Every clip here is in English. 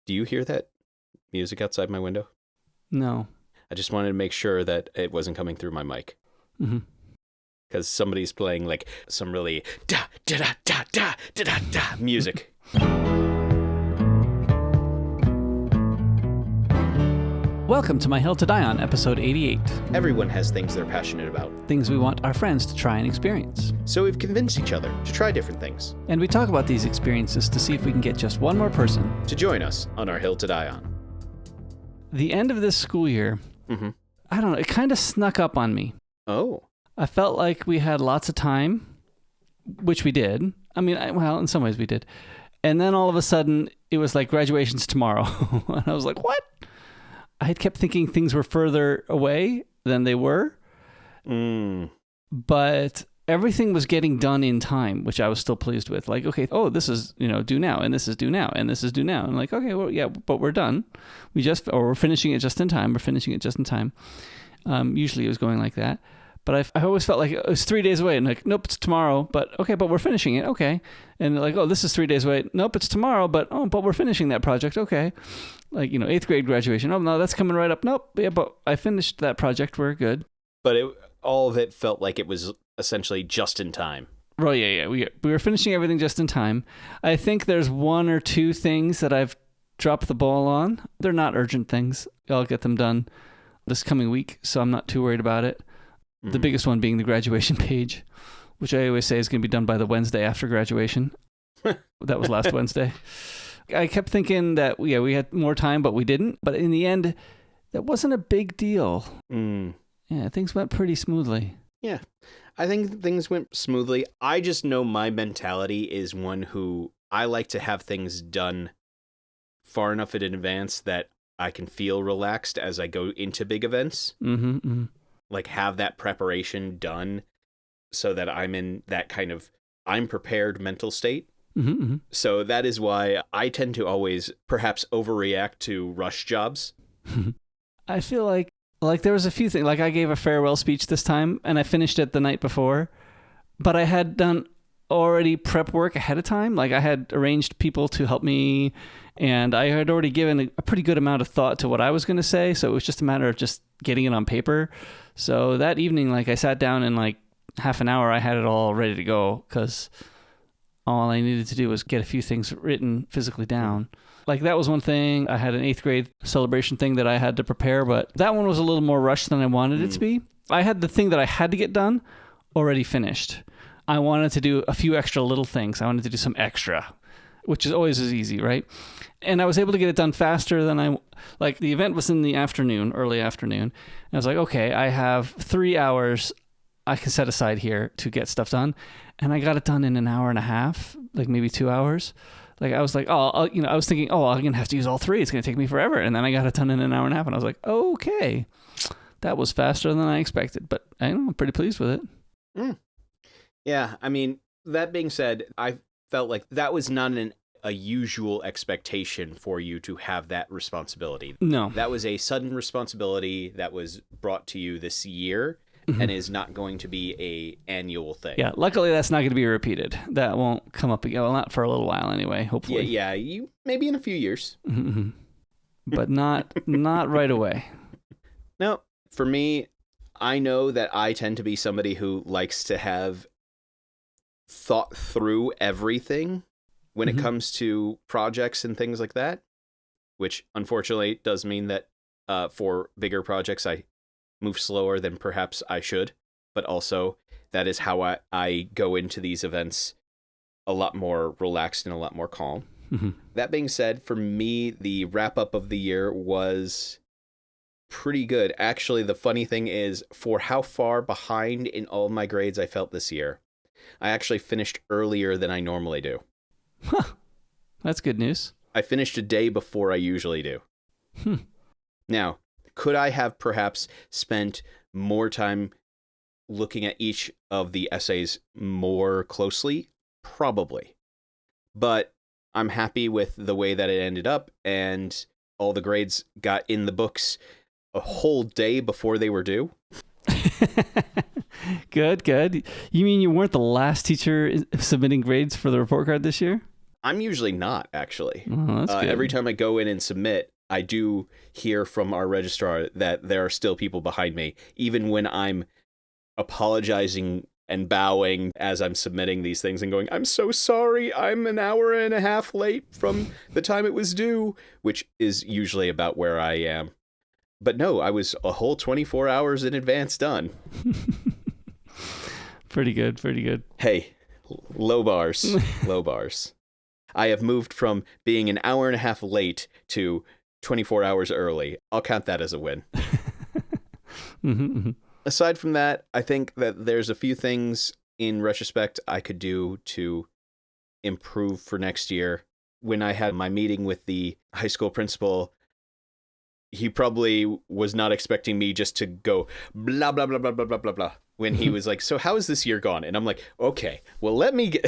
Do you hear that music outside my window? No. I just wanted to make sure that it wasn't coming through my mic. Mm-hmm. Because somebody's playing like some really da da da da da da da da music. Welcome to My Hill to Die On, episode 88. Everyone has things they're passionate about. Things we want our friends to try and experience. So we've convinced each other to try different things. And we talk about these experiences to see if we can get just one more person to join us on our hill to die on. The end of this school year, I don't know, it kind of snuck up on me. Oh. I felt like we had lots of time, which we did. I mean, well, in some ways we did. And then all of a sudden, it was like graduation's tomorrow. And I was like, what? I had kept thinking things were further away than they were. But everything was getting done in time, which I was still pleased with. Like, okay, this is, due now, and this is due now, and this is due now. And like, okay, well, yeah, but we're done. We're finishing it just in time. We're finishing it just in time. Usually it was going like that. But I always felt like it was 3 days away. And like, nope, it's tomorrow. But okay, but we're finishing it. Okay. And like, oh, this is 3 days away. Nope, it's tomorrow. But we're finishing that project. Okay. Like, 8th grade graduation. Oh, no, that's coming right up. Nope. Yeah, but I finished that project. We're good. But all of it felt like it was essentially just in time. Oh, yeah. We were finishing everything just in time. I think there's one or two things that I've dropped the ball on. They're not urgent things. I'll get them done this coming week, so I'm not too worried about it. The biggest one being the graduation page, which I always say is going to be done by the Wednesday after graduation. That was last Wednesday. I kept thinking that, we had more time, but we didn't. But in the end, that wasn't a big deal. Yeah, things went pretty smoothly. Yeah, I think things went smoothly. I just know my mentality is one who I like to have things done far enough in advance that I can feel relaxed as I go into big events. Like have that preparation done so that I'm in that kind of I'm prepared mental state. So that is why I tend to always perhaps overreact to rush jobs. I feel like there was a few things, like I gave a farewell speech this time and I finished it the night before, but I had done already prep work ahead of time. Like I had arranged people to help me and I had already given a pretty good amount of thought to what I was going to say. So it was just a matter of just getting it on paper. So that evening, like I sat down in like half an hour, I had it all ready to go because all I needed to do was get a few things written physically down. Like that was one thing. I had an 8th grade celebration thing that I had to prepare, but that one was a little more rushed than I wanted it to be. I had the thing that I had to get done already finished. I wanted to do a few extra little things. I wanted to do some extra, which is always as easy, right? And I was able to get it done faster than like the event was in the afternoon, early afternoon. And I was like, okay, I have 3 hours I can set aside here to get stuff done. And I got it done in an hour and a half, like maybe 2 hours. Like I was like, I was thinking, I'm going to have to use all 3. It's going to take me forever. And then I got it done in an hour and a half. And I was like, okay, that was faster than I expected. But I'm pretty pleased with it. Yeah, I mean, that being said, I felt like that was not a usual expectation for you to have that responsibility. No. That was a sudden responsibility that was brought to you this year and is not going to be a annual thing. Yeah, luckily that's not going to be repeated. That won't come up again. Well, not for a little while anyway, hopefully. Yeah, maybe in a few years. But not right away. No, for me, I know that I tend to be somebody who likes to have thought through everything when it comes to projects and things like that, which unfortunately does mean that for bigger projects, I move slower than perhaps I should. But also that is how I go into these events a lot more relaxed and a lot more calm. That being said, for me, the wrap up of the year was pretty good. Actually, the funny thing is, for how far behind in all my grades I felt this year, I actually finished earlier than I normally do. That's good news. I finished a day before I usually do. Now, could I have perhaps spent more time looking at each of the essays more closely? Probably. But I'm happy with the way that it ended up, and all the grades got in the books a whole day before they were due. Good. You mean you weren't the last teacher submitting grades for the report card this year? I'm usually not, actually. Oh, that's good. Every time I go in and submit, I do hear from our registrar that there are still people behind me, even when I'm apologizing and bowing as I'm submitting these things and going, I'm so sorry, I'm an hour and a half late from the time it was due, which is usually about where I am. But no, I was a whole 24 hours in advance done. Pretty good, pretty good. Hey, low bars, low bars. I have moved from being an hour and a half late to 24 hours early. I'll count that as a win. Aside from that, I think that there's a few things in retrospect I could do to improve for next year. When I had my meeting with the high school principal, he probably was not expecting me just to go blah, blah, blah, blah, blah, blah, blah, blah. When he was like, so how has this year gone? And I'm like, okay, well, let me get...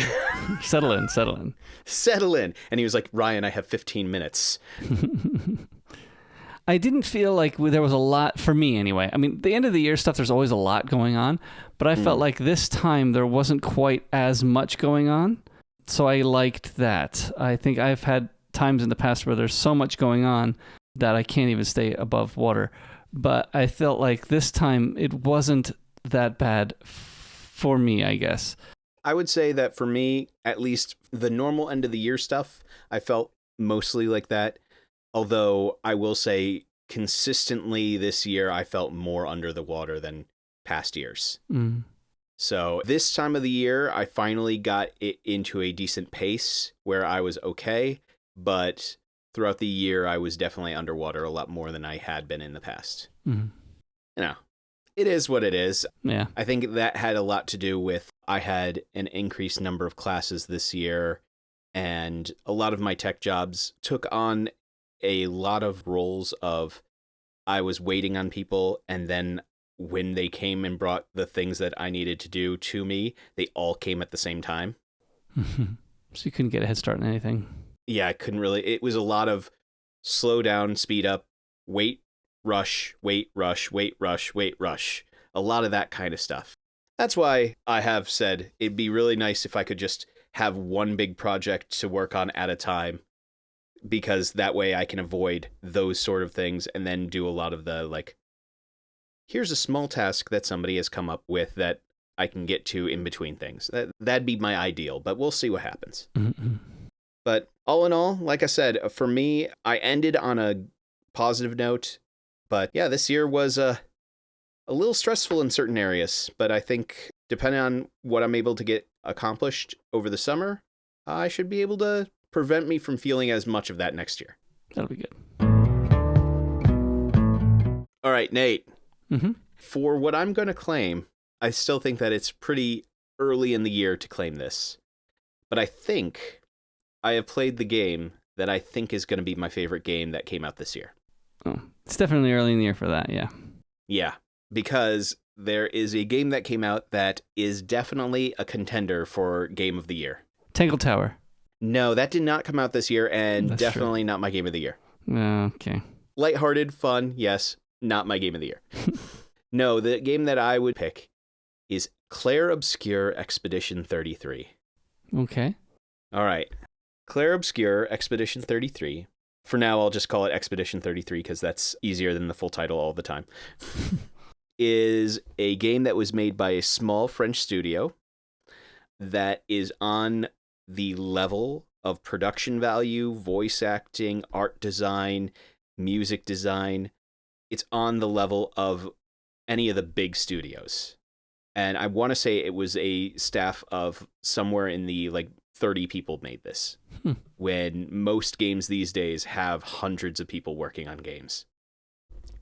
Settle in. Settle in. And he was like, Ryan, I have 15 minutes. I didn't feel like there was a lot, for me anyway. I mean, the end of the year stuff, there's always a lot going on. But I felt like this time there wasn't quite as much going on. So I liked that. I think I've had times in the past where there's so much going on that I can't even stay above water. But I felt like this time it wasn't that bad for me, I guess. I would say that for me, at least the normal end of the year stuff, I felt mostly like that. Although I will say consistently this year, I felt more under the water than past years. So this time of the year, I finally got it into a decent pace where I was okay. But throughout the year, I was definitely underwater a lot more than I had been in the past. You know, it is what it is. Yeah. I think that had a lot to do with I had an increased number of classes this year, and a lot of my tech jobs took on a lot of roles of I was waiting on people, and then when they came and brought the things that I needed to do to me, they all came at the same time. So you couldn't get a head start on anything. Yeah, I couldn't really. It was a lot of slow down, speed up, wait, rush, wait, rush, wait, rush, wait, rush. A lot of that kind of stuff. That's why I have said it'd be really nice if I could just have one big project to work on at a time, because that way I can avoid those sort of things and then do a lot of the, like, here's a small task that somebody has come up with that I can get to in between things. That'd be my ideal, but we'll see what happens. But all in all, like I said, for me, I ended on a positive note. But yeah, this year was a little stressful in certain areas. But I think depending on what I'm able to get accomplished over the summer, I should be able to prevent me from feeling as much of that next year. That'll be good. All right, Nate. For what I'm going to claim, I still think that it's pretty early in the year to claim this. But I think I have played the game that I think is going to be my favorite game that came out this year. Oh, it's definitely early in the year for that, yeah. Yeah, because there is a game that came out that is definitely a contender for Game of the Year. Tangle Tower. No, that did not come out this year, and That's definitely not my Game of the Year. Okay. Lighthearted, fun, yes, not my Game of the Year. No, the game that I would pick is Clair Obscur Expedition 33. Okay. All right. Clair Obscur Expedition 33. For now, I'll just call it Expedition 33 because that's easier than the full title all the time. Is a game that was made by a small French studio that is on the level of production value, voice acting, art design, music design. It's on the level of any of the big studios. And I want to say it was a staff of somewhere in the 30 people made this. When most games these days have hundreds of people working on games.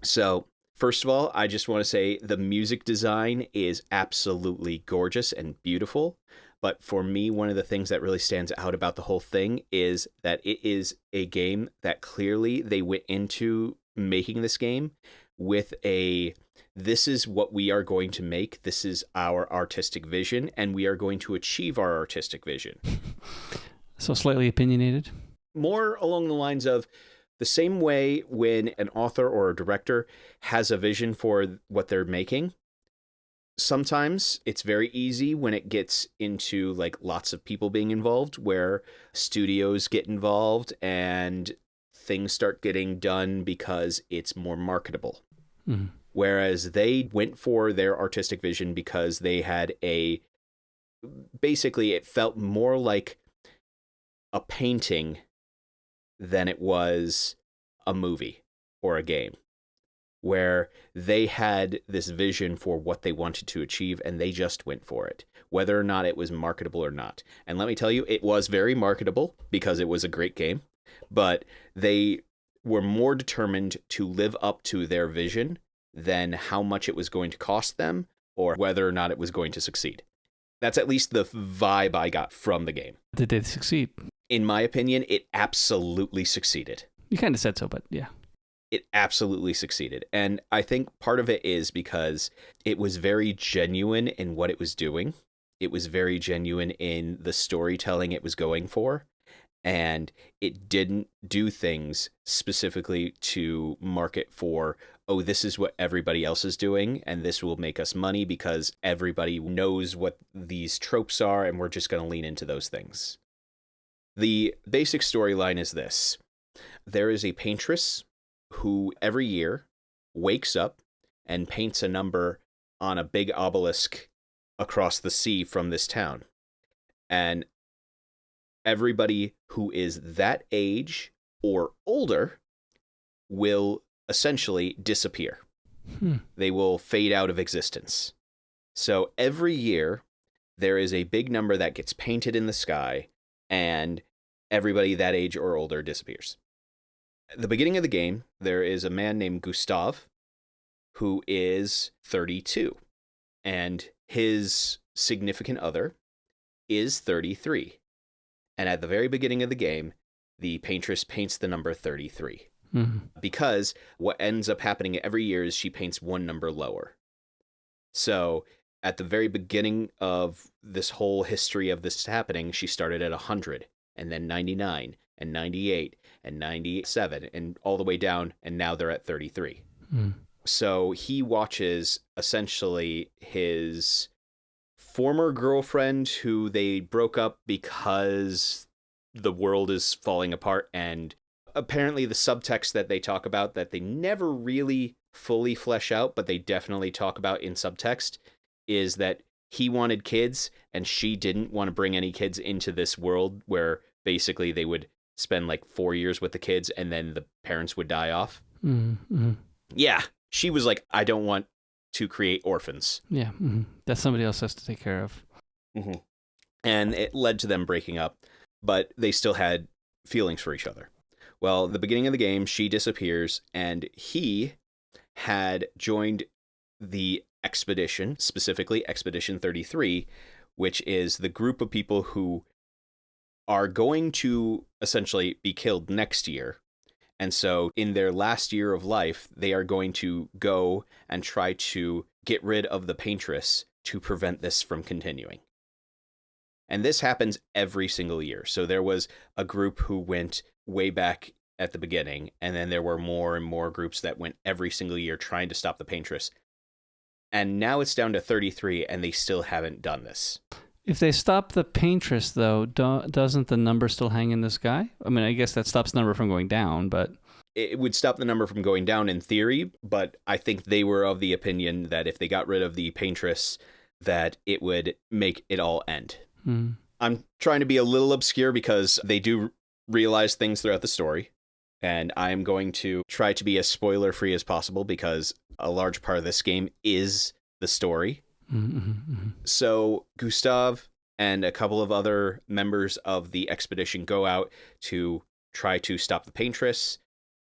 So, first of all, I just want to say the music design is absolutely gorgeous and beautiful. But for me, one of the things that really stands out about the whole thing is that it is a game that clearly they went into making this game with this is what we are going to make. This is our artistic vision, and we are going to achieve our artistic vision. So slightly opinionated? More along the lines of the same way when an author or a director has a vision for what they're making, Sometimes it's very easy when it gets into like lots of people being involved, where studios get involved and things start getting done because it's more marketable. Mm-hmm. Whereas they went for their artistic vision because they had basically it felt more like a painting than it was a movie or a game, where they had this vision for what they wanted to achieve and they just went for it, whether or not it was marketable or not. And let me tell you, it was very marketable because it was a great game, but they were more determined to live up to their vision than how much it was going to cost them or whether or not it was going to succeed. That's at least the vibe I got from the game. Did they succeed? In my opinion, it absolutely succeeded. You kind of said so, but yeah. It absolutely succeeded. And I think part of it is because it was very genuine in what it was doing. It was very genuine in the storytelling it was going for. And it didn't do things specifically to market for, oh, this is what everybody else is doing, and this will make us money because everybody knows what these tropes are, and we're just going to lean into those things. The basic storyline is this. There is a paintress who every year wakes up and paints a number on a big obelisk across the sea from this town. And everybody who is that age or older will essentially disappear. They will fade out of existence. So every year, there is a big number that gets painted in the sky, and everybody that age or older disappears. At the beginning of the game, there is a man named Gustav who is 32, and his significant other is 33. And at the very beginning of the game, the paintress paints the number 33. Mm-hmm. Because what ends up happening every year is she paints one number lower. So at the very beginning of this whole history of this happening, she started at 100, and then 99, and 98, and 97, and all the way down, and now they're at 33. Mm. So he watches essentially his former girlfriend, who they broke up because the world is falling apart, and apparently the subtext that they talk about that they never really fully flesh out, but they definitely talk about in subtext, is that he wanted kids and she didn't want to bring any kids into this world where basically they would spend like 4 years with the kids and then the parents would die off. Mm-hmm. Yeah, she was like, I don't want to create orphans. Yeah, mm-hmm. That somebody else has to take care of. Mm-hmm. And it led to them breaking up, but they still had feelings for each other. Well, the beginning of the game, she disappears, and he had joined the expedition, specifically Expedition 33, which is the group of people who are going to essentially be killed next year. And so in their last year of life, they are going to go and try to get rid of the paintress to prevent this from continuing. And this happens every single year. So there was a group who went way back at the beginning, and then there were more and more groups that went every single year trying to stop the paintress. And now it's down to 33, and they still haven't done this. If they stop the paintress, though, doesn't the number still hang in the sky? I mean, I guess that stops the number from going down, but... It would stop the number from going down in theory, but I think they were of the opinion that if they got rid of the paintress, that it would make it all end. I'm trying to be a little obscure because they do realize things throughout the story, and I'm going to try to be as spoiler-free as possible because a large part of this game is the story. Mm-hmm. So Gustav and a couple of other members of the expedition go out to try to stop the paintress.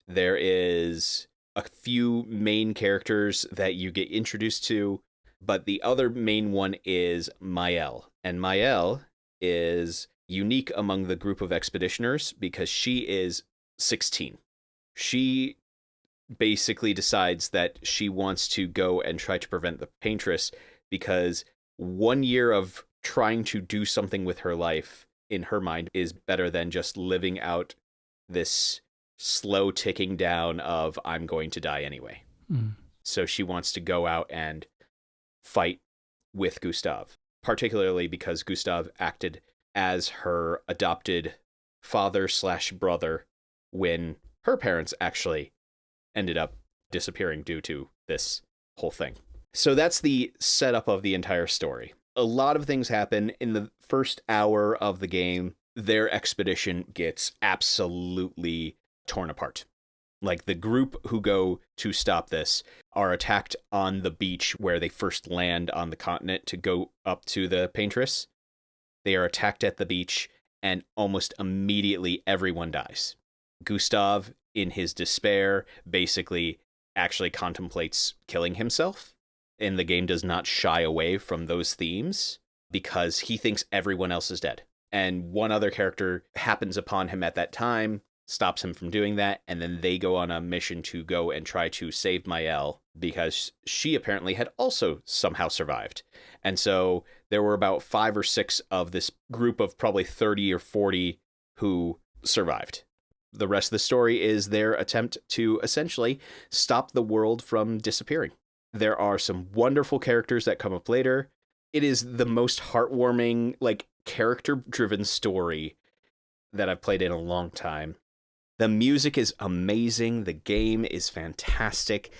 There is a few main characters that you get introduced to, but the other main one is Maëlle. And Maëlle is unique among the group of expeditioners because she is 16. She basically decides that she wants to go and try to prevent the paintress because 1 year of trying to do something with her life, in her mind, is better than just living out this slow ticking down of I'm going to die anyway. So she wants to go out and fight with Gustav, particularly because Gustav acted as her adopted father/brother when her parents actually ended up disappearing due to this whole thing. So that's the setup of the entire story. A lot of things happen in the first hour of the game. Their expedition gets absolutely torn apart. Like, the group who go to stop this are attacked on the beach where they first land on the continent to go up to the Paintress. They are attacked at the beach, and almost immediately everyone dies. Gustav, in his despair, basically actually contemplates killing himself. And the game does not shy away from those themes because he thinks everyone else is dead. And one other character happens upon him at that time, stops him from doing that, and then they go on a mission to go and try to save Maëlle because she apparently had also somehow survived. And so there were about 5 or 6 of this group of probably 30 or 40 who survived. The rest of the story is their attempt to essentially stop the world from disappearing. There are some wonderful characters that come up later. It is the most heartwarming, like, character-driven story that I've played in a long time. The music is amazing. The game is fantastic.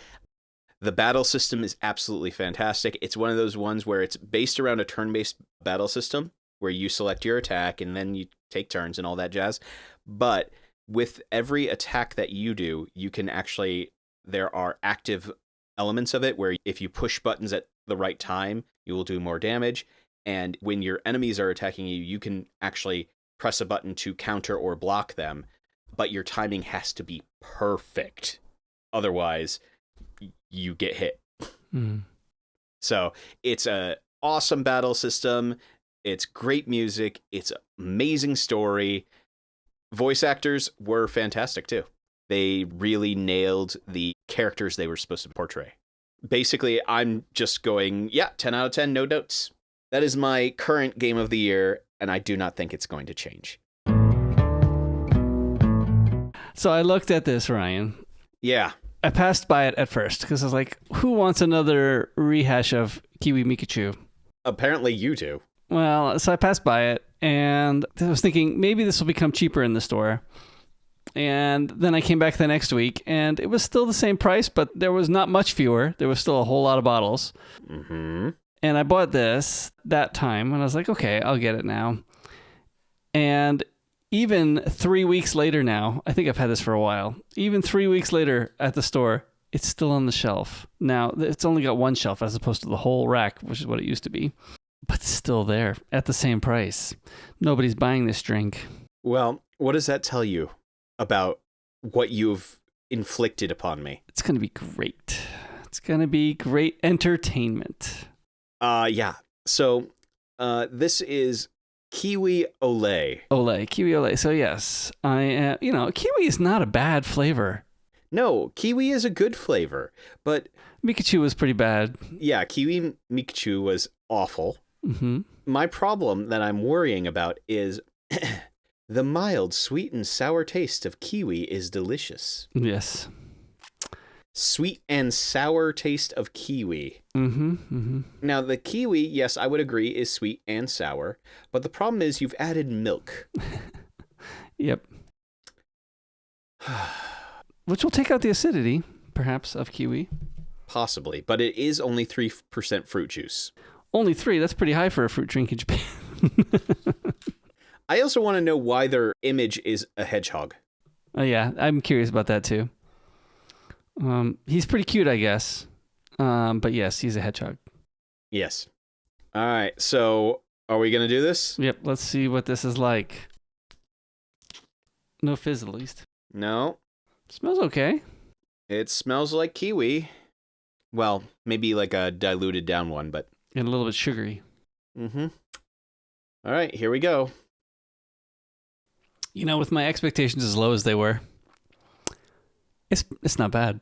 The battle system is absolutely fantastic. It's one of those ones where it's based around a turn-based battle system where you select your attack and then you take turns and all that jazz. But with every attack that you do, you can actually, there are active elements of it where if you push buttons at the right time, you will do more damage. And when your enemies are attacking you, you can actually press a button to counter or block them, but your timing has to be perfect. Otherwise, you get hit. Mm. So it's an awesome battle system. It's great music. It's an amazing story. Voice actors were fantastic too. They really nailed the characters they were supposed to portray. Basically, I'm just going, 10 out of 10, no notes. That is my current game of the year, and I do not think it's going to change. So I looked at this, Ryan. Yeah. I passed by it at first because I was like, who wants another rehash of Kiwi Mikachu? Apparently you do. Well, so I passed by it, and I was thinking maybe this will become cheaper in the store. And then I came back the next week, and it was still the same price, but there was not much fewer. There was still a whole lot of bottles. Mm-hmm. And I bought this that time, and I was like, okay, I'll get it now. And even 3 weeks later now, I think I've had this for a while, even 3 weeks later at the store, it's still on the shelf. Now, it's only got one shelf as opposed to the whole rack, which is what it used to be. But it's still there at the same price. Nobody's buying this drink. Well, what does that tell you about what you've inflicted upon me? It's going to be great. It's going to be great entertainment. Yeah. So, this is Kiwi Olay. Kiwi Olay. So yes, Kiwi is not a bad flavor. No, Kiwi is a good flavor, but Mikachu was pretty bad. Yeah, Kiwi Mikachu was awful. Mm-hmm. My problem that I'm worrying about is the mild, sweet, and sour taste of kiwi is delicious. Yes. Sweet and sour taste of kiwi. Mm-hmm. Mm-hmm. Now, the kiwi, yes, I would agree, is sweet and sour, but the problem is you've added milk. Yep. Which will take out the acidity, perhaps, of kiwi. Possibly, but it is only 3% fruit juice. Only 3? That's pretty high for a fruit drink in Japan. I also want to know why their image is a hedgehog. Oh, yeah, I'm curious about that, too. He's pretty cute, I guess. But yes, he's a hedgehog. Yes. All right, so are we going to do this? Yep, let's see what this is like. No fizz, at least. No. Smells okay. It smells like kiwi. Well, maybe like a diluted down one, but... And a little bit sugary. Mm-hmm. All right, here we go. You know, with my expectations as low as they were, it's not bad.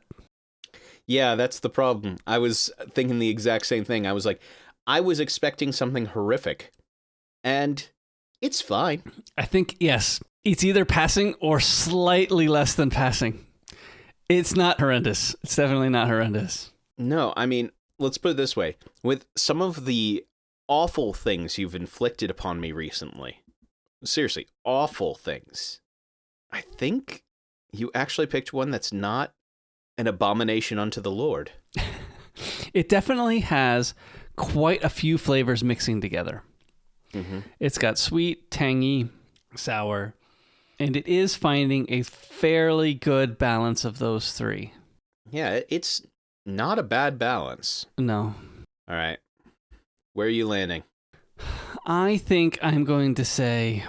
Yeah, that's the problem. I was thinking the exact same thing. I was like, I was expecting something horrific, and it's fine. I think, yes, it's either passing or slightly less than passing. It's not horrendous. It's definitely not horrendous. No, I mean, let's put it this way. With some of the awful things you've inflicted upon me recently, seriously, awful things, I think you actually picked one that's not an abomination unto the Lord. It definitely has quite a few flavors mixing together. Mm-hmm. It's got sweet, tangy, sour, and it is finding a fairly good balance of those three. Yeah, it's not a bad balance. No. All right. Where are you landing? I think I'm going to say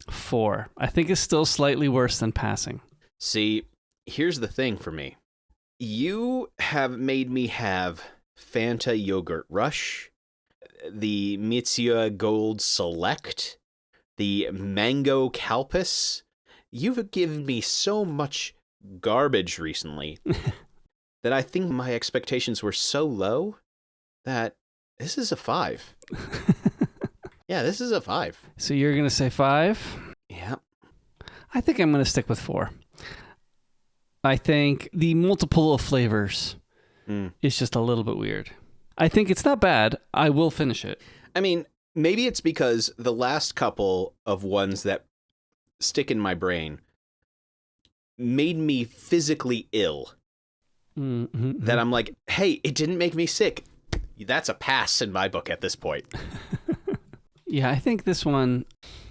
4. I think it's still slightly worse than passing. See, here's the thing for me. You have made me have Fanta Yogurt Rush, the Mitsuya Gold Select, the Mango Calpis. You've given me so much garbage recently that I think my expectations were so low that this is a 5. Yeah, this is a 5. So you're going to say 5? Yeah. I think I'm going to stick with 4. I think the multiple of flavors is just a little bit weird. I think it's not bad. I will finish it. I mean, maybe it's because the last couple of ones that stick in my brain made me physically ill. Mm-hmm. That I'm like, hey, it didn't make me sick. That's a pass in my book at this point. Yeah, I think this one,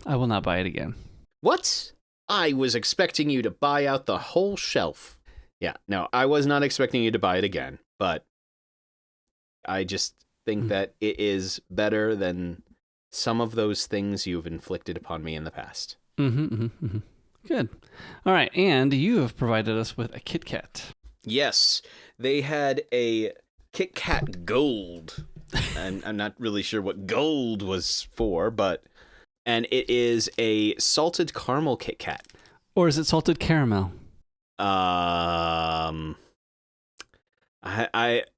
I will not buy it again. What? I was expecting you to buy out the whole shelf. Yeah, no, I was not expecting you to buy it again, but I just think that it is better than some of those things you've inflicted upon me in the past. Good. All right, and you have provided us with a Kit Kat. Yes, they had a Kit Kat Gold. I'm not really sure what gold was for, and it is a salted caramel Kit Kat. Or is it salted caramel?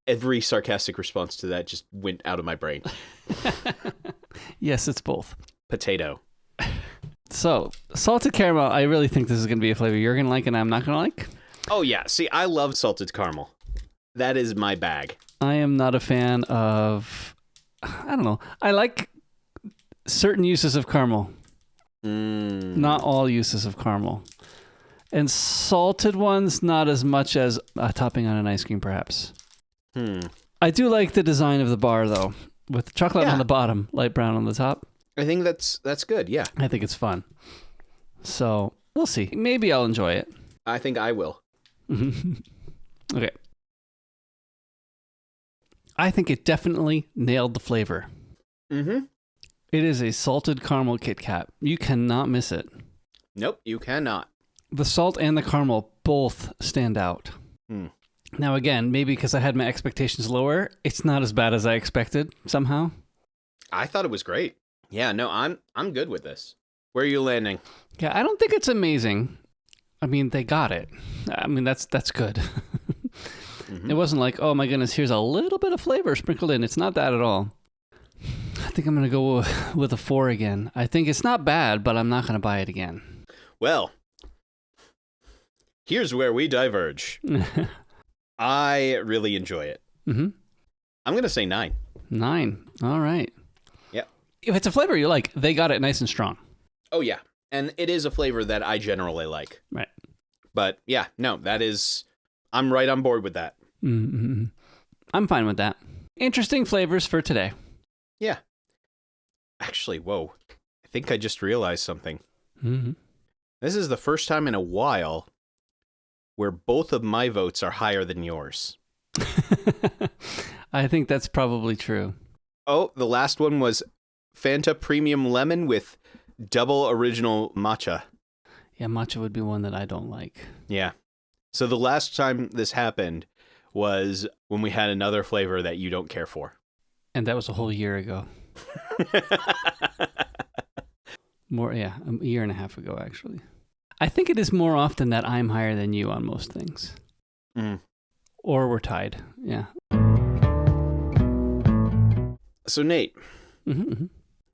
Every sarcastic response to that just went out of my brain. Yes, it's both. Potato. So, salted caramel, I really think this is going to be a flavor you're going to like and I'm not going to like. Oh, yeah. See, I love salted caramel. That is my bag. I am not a fan of, I don't know. I like certain uses of caramel. Not all uses of caramel. And salted ones, not as much as a topping on an ice cream, perhaps. I do like the design of the bar, though, with chocolate on the bottom, light brown on the top. I think that's good, yeah. I think it's fun. So, we'll see. Maybe I'll enjoy it. I think I will. Okay. I think it definitely nailed the flavor. Mm-hmm. It is a salted caramel Kit Kat. You cannot miss it. Nope, you cannot. The salt and the caramel both stand out. Now, again, maybe because I had my expectations lower, it's not as bad as I expected somehow. I thought it was great. Yeah, no, I'm good with this. Where are you landing? Yeah, I don't think it's amazing. I mean, they got it. I mean, that's good. It wasn't like, oh my goodness, here's a little bit of flavor sprinkled in. It's not that at all. I think I'm going to go with a 4 again. I think it's not bad, but I'm not going to buy it again. Well, here's where we diverge. I really enjoy it. I'm going to say 9. 9. All right. Yep. If it's a flavor you like, they got it nice and strong. Oh, yeah. And it is a flavor that I generally like. Right. But yeah, no, that is, I'm right on board with that. I'm fine with that. Interesting flavors for today. Yeah. Actually, whoa. I think I just realized something. This is the first time in a while where both of my votes are higher than yours. I think that's probably true. Oh, the last one was Fanta Premium Lemon with double original matcha. Yeah, matcha would be one that I don't like. Yeah. So the last time this happened was when we had another flavor that you don't care for. And that was a whole year ago. A year and a half ago, actually. I think it is more often that I'm higher than you on most things. Or we're tied. Yeah. So, Nate,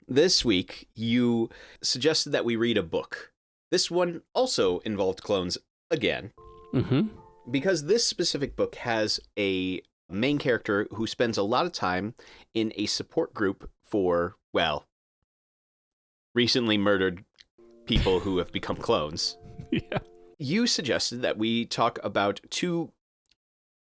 this week you suggested that we read a book. This one also involved clones again. Because this specific book has a main character who spends a lot of time in a support group for, well, recently murdered people who have become clones. Yeah. You suggested that we talk about 2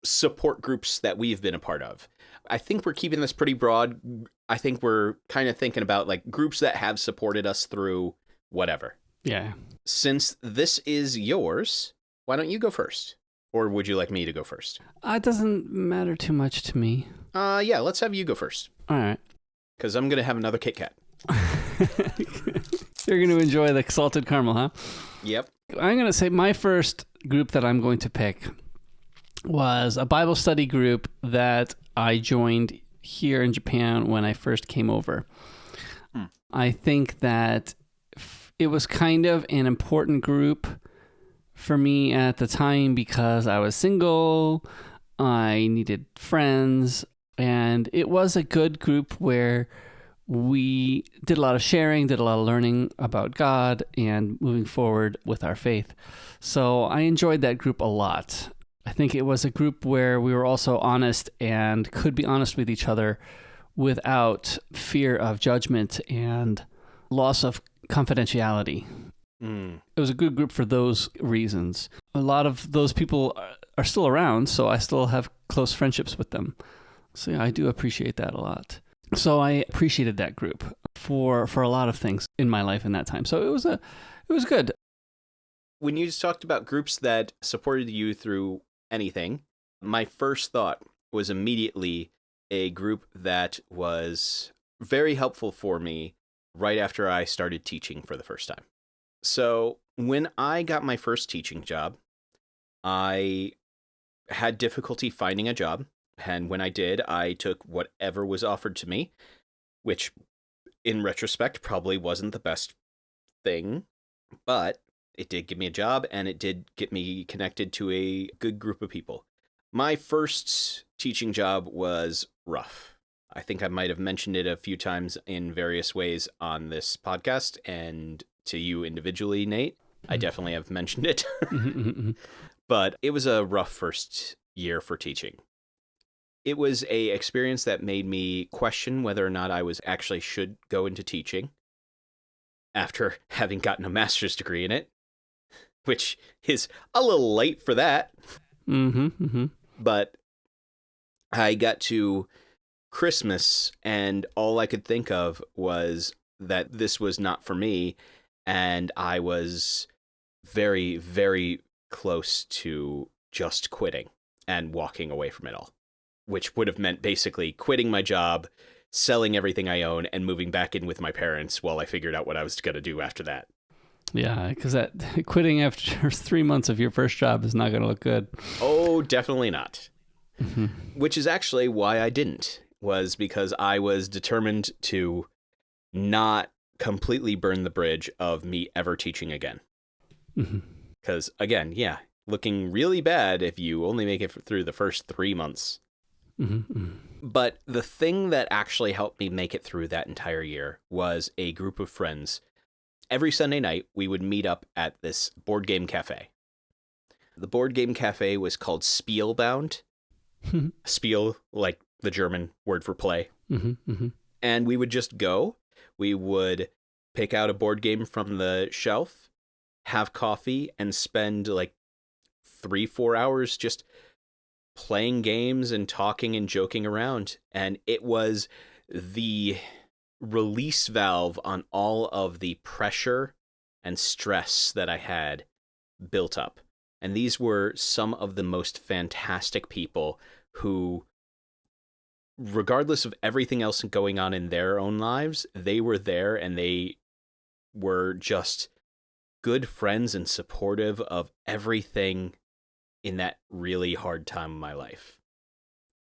support groups that we've been a part of. I think we're keeping this pretty broad. I think we're kind of thinking about like groups that have supported us through whatever. Yeah. Since this is yours, why don't you go first? Or would you like me to go first? It doesn't matter too much to me. Yeah, let's have you go first. All right. Because I'm going to have another Kit Kat. You're going to enjoy the salted caramel, huh? Yep. I'm going to say my first group that I'm going to pick was a Bible study group that I joined here in Japan when I first came over. I think that it was kind of an important group for me at the time because I was single, I needed friends, and it was a good group where we did a lot of sharing, did a lot of learning about God and moving forward with our faith. So I enjoyed that group a lot. I think it was a group where we were also honest and could be honest with each other without fear of judgment and loss of confidentiality. It was a good group for those reasons. A lot of those people are still around, so I still have close friendships with them. So yeah, I do appreciate that a lot. So I appreciated that group for a lot of things in my life in that time. So it was good. When you just talked about groups that supported you through anything, my first thought was immediately a group that was very helpful for me right after I started teaching for the first time. So when I got my first teaching job, I had difficulty finding a job. And when I did, I took whatever was offered to me, which in retrospect probably wasn't the best thing, but it did give me a job and it did get me connected to a good group of people. My first teaching job was rough. I think I might have mentioned it a few times in various ways on this podcast and to you individually, Nate. I definitely have mentioned it. But it was a rough first year for teaching. It was a experience that made me question whether or not I actually should go into teaching after having gotten a master's degree in it, which is a little late for that. But I got to Christmas and all I could think of was that this was not for me. And I was very, very close to just quitting and walking away from it all, which would have meant basically quitting my job, selling everything I own, and moving back in with my parents while I figured out what I was going to do after that. Yeah, because that quitting after 3 months of your first job is not going to look good. Oh, definitely not. Which is actually why I didn't, was because I was determined to not completely burn the bridge of me ever teaching again. Because, again, yeah, looking really bad if you only make it through the first 3 months. But the thing that actually helped me make it through that entire year was a group of friends. Every Sunday night, we would meet up at this board game cafe. The board game cafe was called Spielbound. Spiel, like the German word for play. And we would just go. We would pick out a board game from the shelf, have coffee, and spend like 3-4 hours just playing games and talking and joking around. And it was the release valve on all of the pressure and stress that I had built up. And these were some of the most fantastic people who, regardless of everything else going on in their own lives, they were there and they were just good friends and supportive of everything in that really hard time of my life.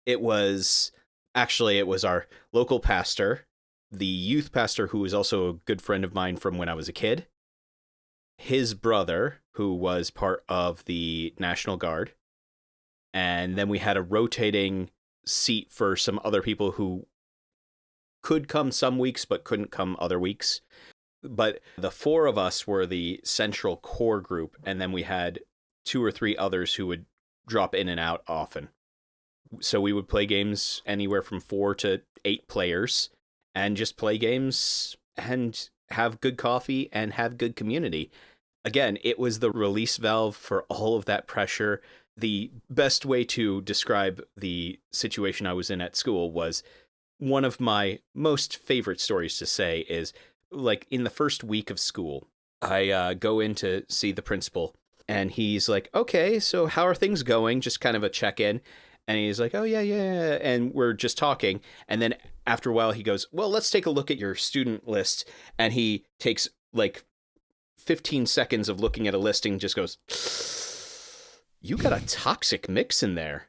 It was our local pastor, the youth pastor, who was also a good friend of mine from when I was a kid, his brother, who was part of the National Guard, and then we had a rotating seat for some other people who could come some weeks but couldn't come other weeks. But the 4 of us were the central core group, and then we had 2 or 3 others who would drop in and out often. So we would play games anywhere from 4 to 8 players and just play games and have good coffee and have good community. Again, it was the release valve for all of that pressure. The best way to describe the situation I was in at school was, one of my most favorite stories to say is, like, in the first week of school, I go in to see the principal, and he's like, okay, so how are things going? Just kind of a check-in. And he's like, oh, yeah. And we're just talking. And then after a while, he goes, well, let's take a look at your student list. And he takes like 15 seconds of looking at a listing and just goes, you got a toxic mix in there.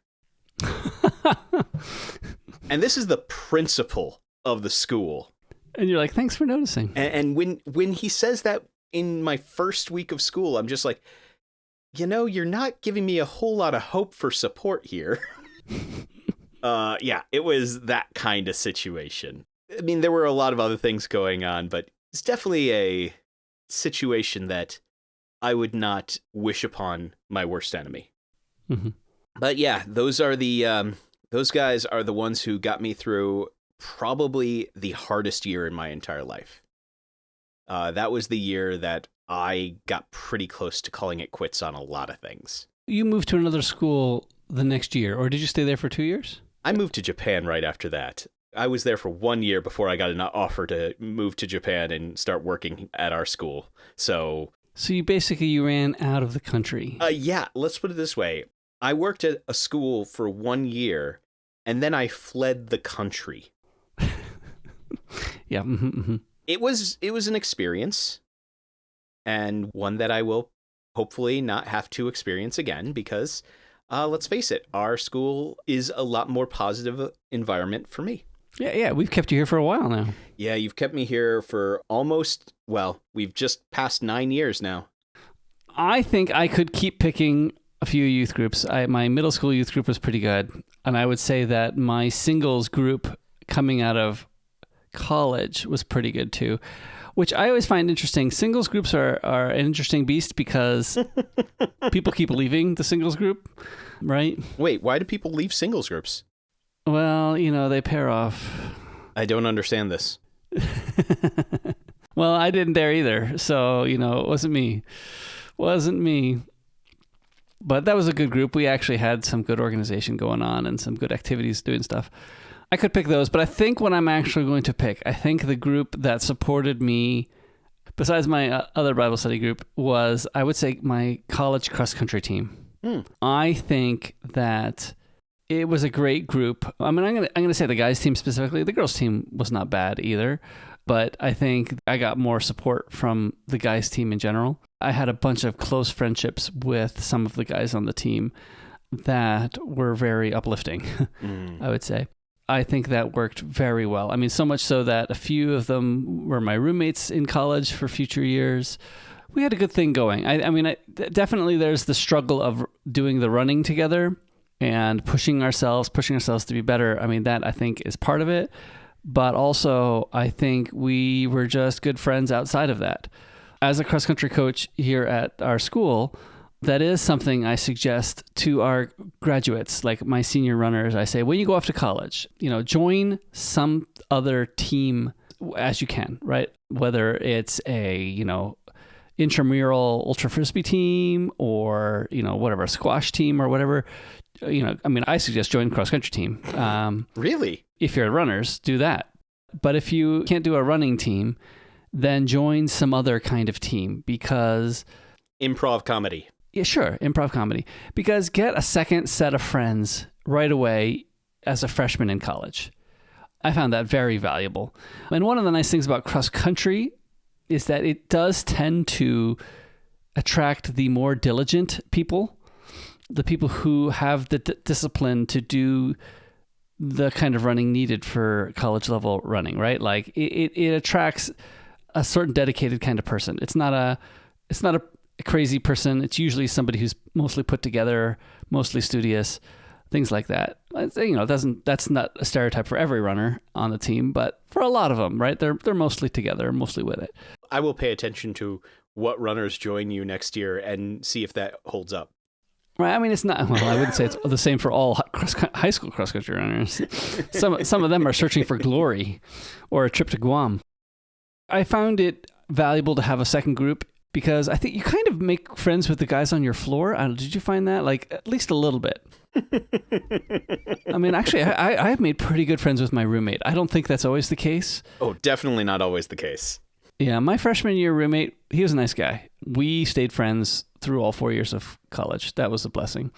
And this is the principal of the school. And you're like, thanks for noticing. And when he says that in my first week of school, I'm just like, you're not giving me a whole lot of hope for support here. Yeah, it was that kind of situation. I mean, there were a lot of other things going on, but it's definitely a situation that I would not wish upon my worst enemy. Mm-hmm. But yeah, those guys are the ones who got me through probably the hardest year in my entire life. That was the year that I got pretty close to calling it quits on a lot of things. You moved to another school the next year, or did you stay there for 2 years? I moved to Japan right after that. I was there for 1 year before I got an offer to move to Japan and start working at our school. So you ran out of the country. Yeah, let's put it this way. I worked at a school for 1 year, and then I fled the country. Yeah. Mm-hmm, mm-hmm. It was an experience, and one that I will hopefully not have to experience again, because let's face it, our school is a lot more positive environment for me. Yeah, we've kept you here for a while now. Yeah, you've kept me here for we've just passed 9 years now. I think I could keep picking a few youth groups. My middle school youth group was pretty good, and I would say that my singles group coming out of college was pretty good too, which I always find interesting. Singles groups are an interesting beast because people keep leaving the singles group, right? Wait, why do people leave singles groups? Well, they pair off. I don't understand this. Well, I didn't there either, so, it wasn't me. But that was a good group. We actually had some good organization going on and some good activities doing stuff. I could pick those, but I think what I'm actually going to pick, I think the group that supported me, besides my other Bible study group, was, I would say, my college cross-country team. I think that it was a great group. I mean, I'm gonna say the guys' team specifically. The girls' team was not bad either, but I think I got more support from the guys' team in general. I had a bunch of close friendships with some of the guys on the team that were very uplifting, I would say. I think that worked very well. I mean, so much so that a few of them were my roommates in college for future years. We had a good thing going. I mean, definitely there's the struggle of doing the running together and pushing ourselves to be better. I mean, that I think is part of it. But also, I think we were just good friends outside of that. As a cross-country coach here at our school, that is something I suggest to our graduates, like my senior runners. I say, when you go off to college, join some other team as you can, right? Whether it's a, intramural ultra frisbee team or, whatever, a squash team or whatever. I suggest join cross-country team. Really? If you're runners, do that. But if you can't do a running team, then join some other kind of team, because improv comedy. Yeah, sure. Improv comedy. Because get a second set of friends right away as a freshman in college. I found that very valuable. And one of the nice things about cross country is that it does tend to attract the more diligent people, the people who have the discipline to do the kind of running needed for college level running, right? Like it attracts a certain dedicated kind of person. It's not a crazy person. It's usually somebody who's mostly put together, mostly studious, things like that. That's not a stereotype for every runner on the team, but for a lot of them, right? They're mostly together, mostly with it. I will pay attention to what runners join you next year and see if that holds up. Right. I mean, it's not, well, I wouldn't say it's the same for all high school cross-country runners. Some of them are searching for glory or a trip to Guam. I found it valuable to have a second group because I think you kind of make friends with the guys on your floor. Did you find that? Like, at least a little bit. I mean, actually, I have made pretty good friends with my roommate. I don't think that's always the case. Oh, definitely not always the case. Yeah, my freshman year roommate, he was a nice guy. We stayed friends through all 4 years of college. That was a blessing.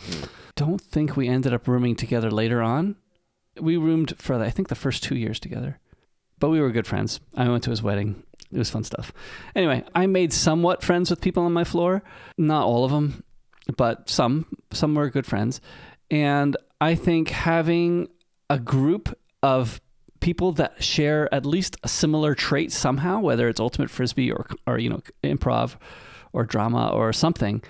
Don't think we ended up rooming together later on. We roomed for, I think, the first 2 years together. But we were good friends. I went to his wedding. It was fun stuff. Anyway, I made somewhat friends with people on my floor. Not all of them, but some were good friends. And I think having a group of people that share at least a similar trait somehow, whether it's ultimate frisbee or improv or drama or something,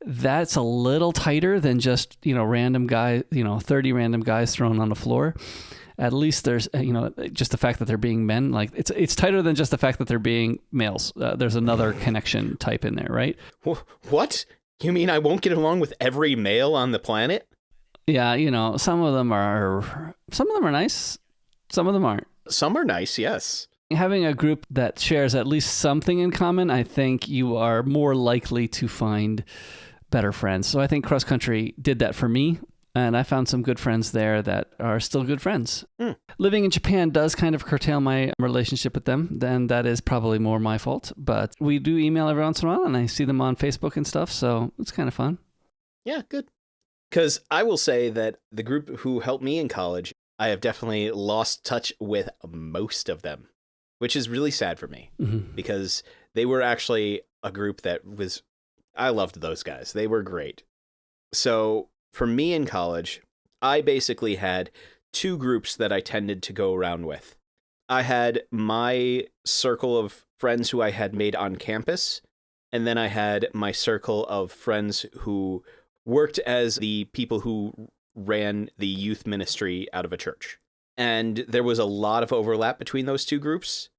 that's a little tighter than just, random guy, 30 random guys thrown on the floor. At least there's, just the fact that they're being men, like it's tighter than just the fact that they're being males. There's another connection type in there, right? What? You mean I won't get along with every male on the planet? Yeah, some of them are nice. Some of them aren't. Some are nice, yes. Having a group that shares at least something in common, I think you are more likely to find better friends. So I think cross country did that for me. And I found some good friends there that are still good friends. Living in Japan does kind of curtail my relationship with them. Then that is probably more my fault. But we do email every once in a while, and I see them on Facebook and stuff. So it's kind of fun. Yeah, good. Because I will say that the group who helped me in college, I have definitely lost touch with most of them, which is really sad for me. Because they were actually a group that I loved those guys. They were great. So for me in college, I basically had two groups that I tended to go around with. I had my circle of friends who I had made on campus, and then I had my circle of friends who worked as the people who ran the youth ministry out of a church. And there was a lot of overlap between those two groups,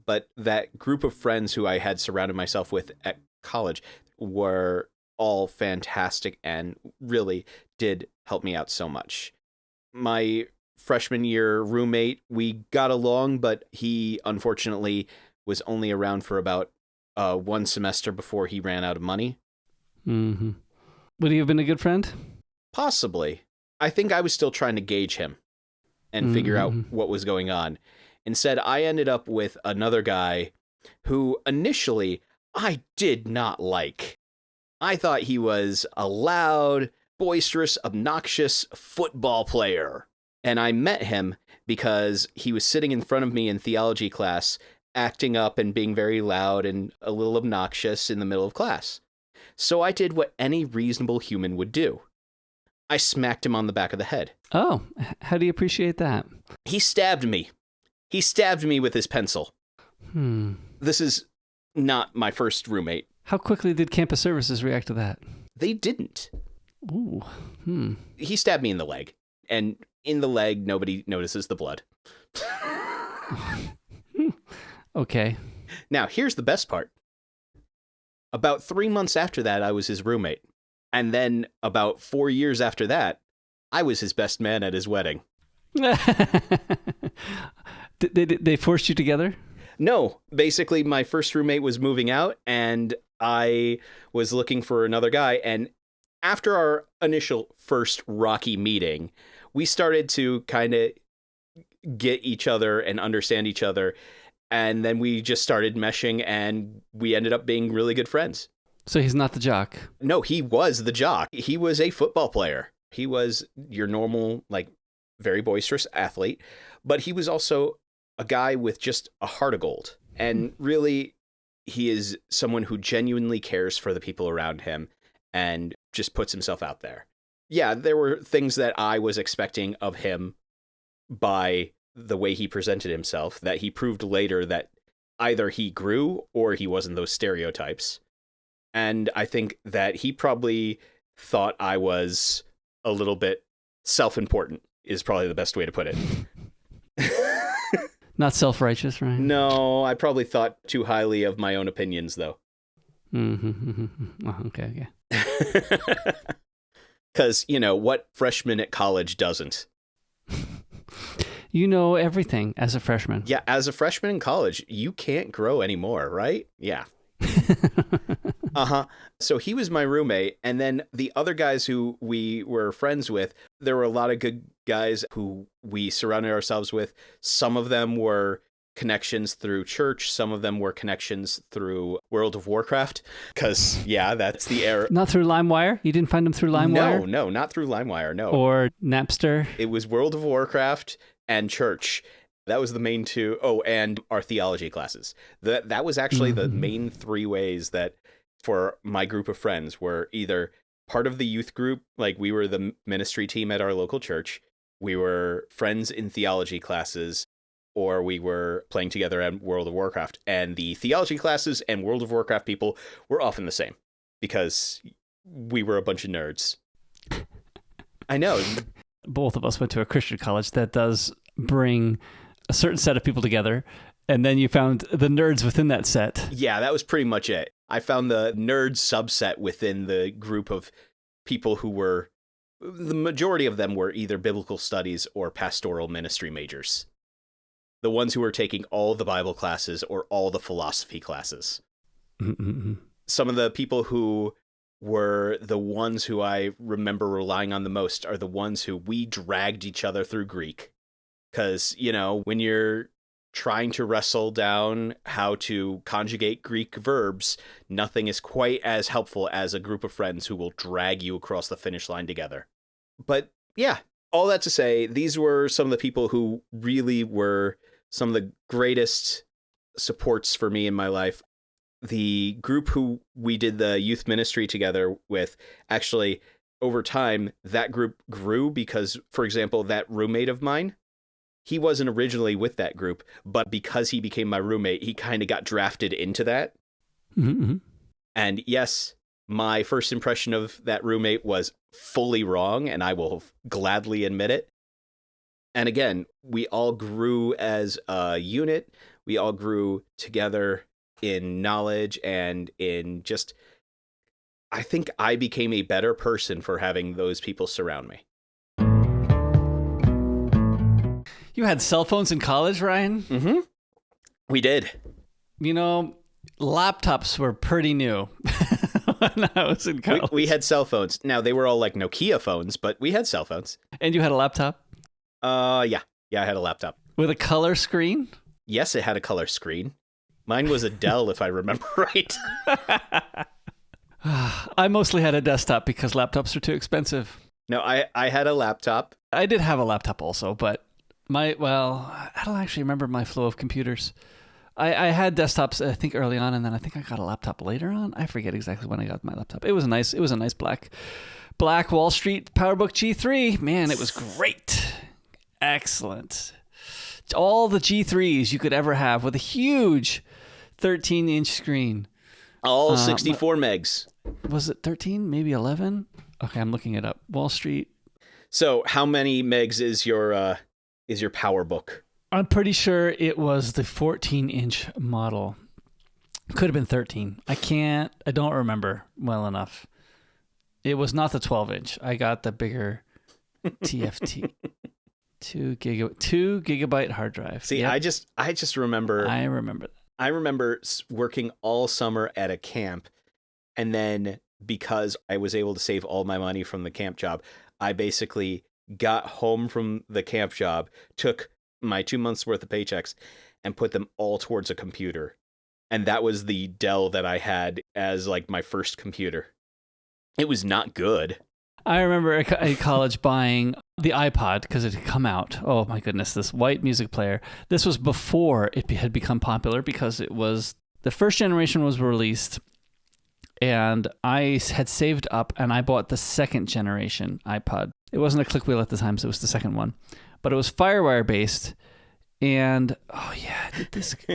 but that group of friends who I had surrounded myself with at college were all fantastic and really did help me out so much. My freshman year roommate, we got along, but he unfortunately was only around for about one semester before he ran out of money. Would he have been a good friend? Possibly. I think I was still trying to gauge him and figure out what was going on. Instead, I ended up with another guy who initially I did not like. I thought he was a loud, boisterous, obnoxious football player. And I met him because he was sitting in front of me in theology class, acting up and being very loud and a little obnoxious in the middle of class. So I did what any reasonable human would do. I smacked him on the back of the head. Oh, how do you appreciate that? He stabbed me. He stabbed me with his pencil. This is not my first roommate. How quickly did campus services react to that? They didn't. Ooh. He stabbed me in the leg. And in the leg, nobody notices the blood. Okay. Now, here's the best part. About 3 months after that, I was his roommate. And then about 4 years after that, I was his best man at his wedding. They forced you together? No. Basically, my first roommate was moving out, and I was looking for another guy. And after our initial first rocky meeting, we started to kind of get each other and understand each other. And then we just started meshing, and we ended up being really good friends. So he's not the jock? No, he was the jock. He was a football player. He was your normal, very boisterous athlete. But he was also a guy with just a heart of gold. And really, he is someone who genuinely cares for the people around him and just puts himself out there. Yeah, there were things that I was expecting of him by the way he presented himself that he proved later that either he grew or he wasn't those stereotypes. And I think that he probably thought I was a little bit self-important is probably the best way to put it. Not self-righteous, right? No, I probably thought too highly of my own opinions, though. Okay. Because, what freshman at college doesn't? You know everything as a freshman. Yeah, as a freshman in college, you can't grow anymore, right? Yeah. So he was my roommate. And then the other guys who we were friends with, there were a lot of good guys who we surrounded ourselves with. Some of them were connections through church. Some of them were connections through World of Warcraft. Because, yeah, that's the era. Not through LimeWire? You didn't find them through LimeWire? No, not through LimeWire, no. Or Napster? It was World of Warcraft and church. That was the main two. Oh, and our theology classes. That was actually the main three ways that for my group of friends were either part of the youth group, like we were the ministry team at our local church, we were friends in theology classes, or we were playing together at World of Warcraft. And the theology classes and World of Warcraft people were often the same because we were a bunch of nerds. I know. Both of us went to a Christian college that does bring a certain set of people together, and then you found the nerds within that set. Yeah, that was pretty much it. I found the nerd subset within the group of people who were, the majority of them were either biblical studies or pastoral ministry majors. The ones who were taking all the Bible classes or all the philosophy classes. Some of the people who were the ones who I remember relying on the most are the ones who we dragged each other through Greek. Because, when you're trying to wrestle down how to conjugate Greek verbs, nothing is quite as helpful as a group of friends who will drag you across the finish line together. But yeah, all that to say, these were some of the people who really were some of the greatest supports for me in my life. The group who we did the youth ministry together with, actually, over time, that group grew because, for example, that roommate of mine, he wasn't originally with that group, but because he became my roommate, he kind of got drafted into that. And yes, my first impression of that roommate was fully wrong, and I will gladly admit it. And again, we all grew as a unit. We all grew together in knowledge and in just, I think I became a better person for having those people surround me. You had cell phones in college, Ryan? Mm-hmm. We did. Laptops were pretty new when I was in college. We had cell phones. Now, they were all like Nokia phones, but we had cell phones. And you had a laptop? Yeah. Yeah, I had a laptop. With a color screen? Yes, it had a color screen. Mine was a Dell, if I remember right. I mostly had a desktop because laptops are too expensive. No, I had a laptop. I did have a laptop also, but I don't actually remember my flow of computers. I had desktops, I think, early on, and then I think I got a laptop later on. I forget exactly when I got my laptop. It was a nice black Wall Street PowerBook G3. Man, it was great. Excellent. All the G3s you could ever have with a huge 13-inch screen. All 64 megs. Was it 13? Maybe 11? Okay, I'm looking it up. Wall Street. So how many megs is your PowerBook? I'm pretty sure it was the 14-inch model. Could have been 13. I don't remember well enough. It was not the 12-inch. I got the bigger TFT. 2 gigabyte hard drive. See, yep. I just remember. I remember that. I remember working all summer at a camp, and then because I was able to save all my money from the camp job, I basically got home from the camp job, took my 2 months worth of paychecks, and put them all towards a computer. And that was the Dell that I had as like my first computer. It was not good. I remember at college buying the iPod because it had come out. Oh my goodness, this white music player. This was before it had become popular because it was the first generation was released, and I had saved up and I bought the second generation iPod. It wasn't a click wheel at the time, so it was the second one, but it was FireWire based. And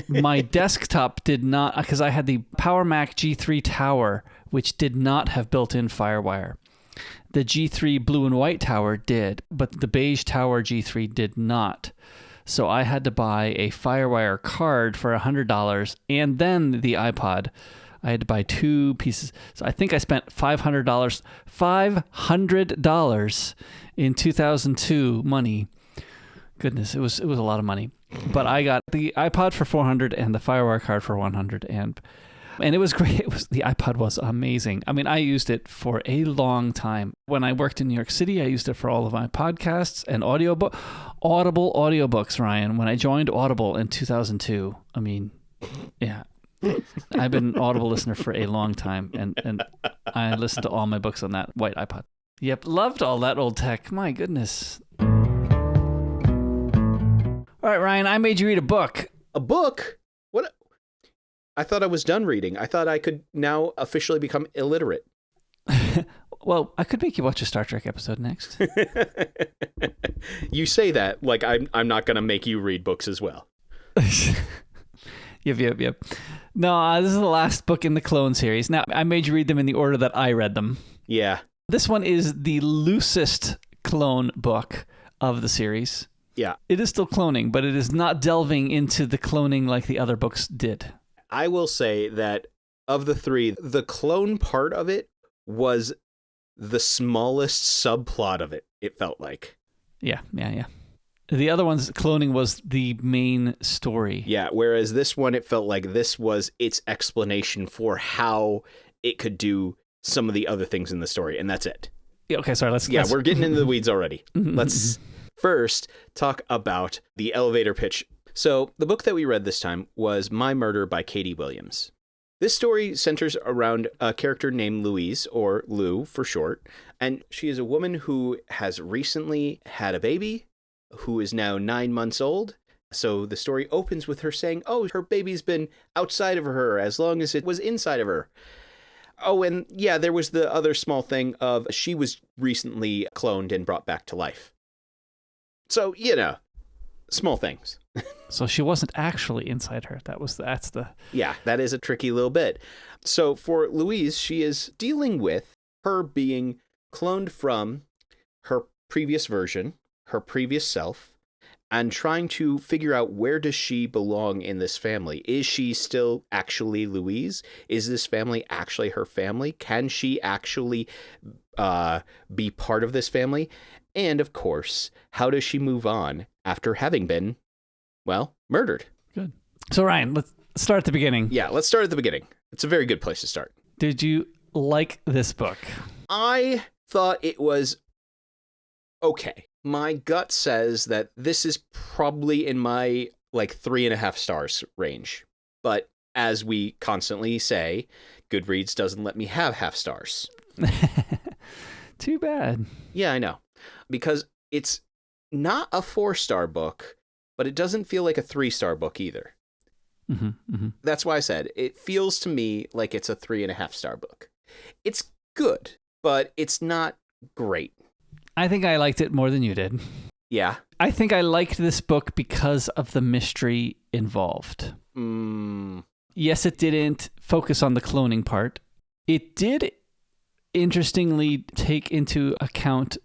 my desktop did not, because I had the Power Mac G3 Tower, which did not have built-in FireWire. The G3 blue and white tower did, but the beige tower G3 did not. So I had to buy a FireWire card for $100 and then the iPod I had to buy 2 pieces. So I think I spent $500 in 2002 money. Goodness, it was a lot of money. But I got the iPod for $400 and the FireWire card for $100, and it was great. The iPod was amazing. I mean, I used it for a long time. When I worked in New York City, I used it for all of my podcasts and Audible audiobooks, Ryan. When I joined Audible in 2002, I mean, yeah. I've been an Audible listener for a long time, and I listened to all my books on that white iPod. Yep, loved all that old tech. My goodness. All right, Ryan, I made you read a book. A book? What? I thought I was done reading. I thought I could now officially become illiterate. Well, I could make you watch a Star Trek episode next. You say that like I'm not going to make you read books as well. Yep. No, this is the last book in the Clone series. Now, I made you read them in the order that I read them. Yeah. This one is the loosest clone book of the series. Yeah. It is still cloning, but it is not delving into the cloning like the other books did. I will say that of the 3, the clone part of it was the smallest subplot of it, it felt like. Yeah. The other one's cloning was the main story. Yeah, whereas this one, it felt like this was its explanation for how it could do some of the other things in the story, and that's it. Okay, sorry, let's... We're getting into the weeds already. Let's first talk about the elevator pitch. So the book that we read this time was My Murder by Katie Williams. This story centers around a character named Louise, or Lou for short, and she is a woman who has recently had a baby, who is now 9 months old. So the story opens with her saying, oh, her baby's been outside of her as long as it was inside of her. Oh, and yeah, there was the other small thing of she was recently cloned and brought back to life. So, small things. So she wasn't actually inside her. That's the... Yeah, that is a tricky little bit. So for Louise, she is dealing with her being cloned from her previous version, her previous self, and trying to figure out where does she belong in this family. Is she still actually Louise? Is this family actually her family? Can she actually be part of this family? And of course, how does she move on after having been, murdered? Good. So Ryan, let's start at the beginning. Yeah, let's start at the beginning. It's a very good place to start. Did you like this book? I thought it was okay. My gut says that this is probably in my 3.5 stars range. But as we constantly say, Goodreads doesn't let me have half stars. Too bad. Yeah, I know. Because it's not a 4-star book, but it doesn't feel like a 3-star book either. That's why I said it feels to me like it's a 3.5-star book. It's good, but it's not great. I think I liked it more than you did. Yeah. I think I liked this book because of the mystery involved. Yes, it didn't focus on the cloning part. It did interestingly take into account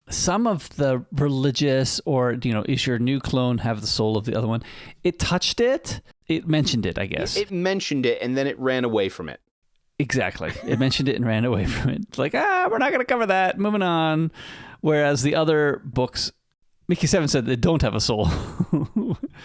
some of the religious or, is your new clone have the soul of the other one? It touched it. It mentioned it, I guess. It mentioned it and then it ran away from it. Exactly. It mentioned it and ran away from it. It's like, we're not going to cover that. Moving on. Whereas the other books, Mickey 7 said they don't have a soul.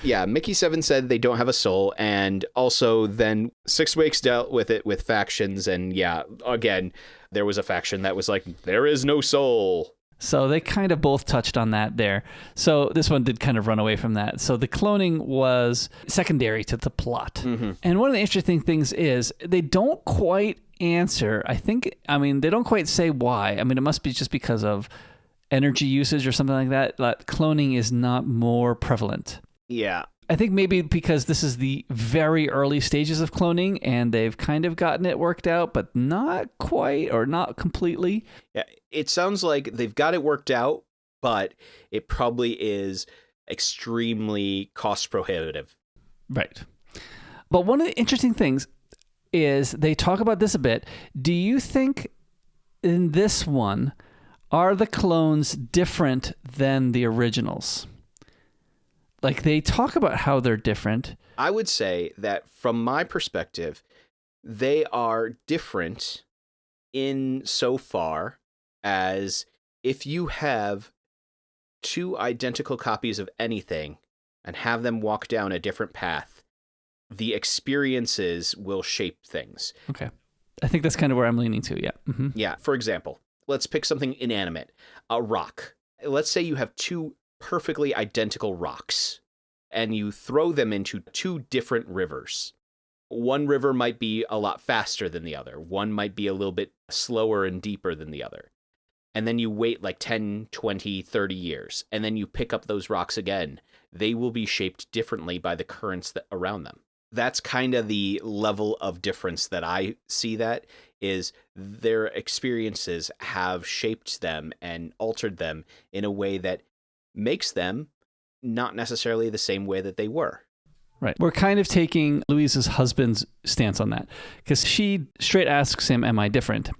Yeah, Mickey 7 said they don't have a soul. And also then 6 Weeks dealt with it with factions. And yeah, again, there was a faction that was like, there is no soul. So they kind of both touched on that there. So this one did kind of run away from that. So the cloning was secondary to the plot. And one of the interesting things is they don't quite answer. They don't quite say why. It must be just because of energy usage or something like that. That cloning is not more prevalent. Yeah. I think maybe because this is the very early stages of cloning and they've kind of gotten it worked out, but not quite or not completely. Yeah, it sounds like they've got it worked out, but it probably is extremely cost prohibitive. Right. But one of the interesting things is they talk about this a bit. Do you think in this one, are the clones different than the originals? Like they talk about how they're different. I would say that from my perspective, they are different in so far as if you have two identical copies of anything and have them walk down a different path, the experiences will shape things. Okay. I think that's kind of where I'm leaning to, yeah. Mm-hmm. Yeah, for example, let's pick something inanimate, a rock. Let's say you have two perfectly identical rocks and you throw them into two different rivers. One river might be a lot faster than the other. One might be a little bit slower and deeper than the other. And then you wait like 10, 20, 30 years, and then you pick up those rocks again. They will be shaped differently by the currents that around them. That's kind of the level of difference that I see, that is their experiences have shaped them and altered them in a way that makes them not necessarily the same way that they were. Right. We're kind of taking Louise's husband's stance on that, because she straight asks him, am I different?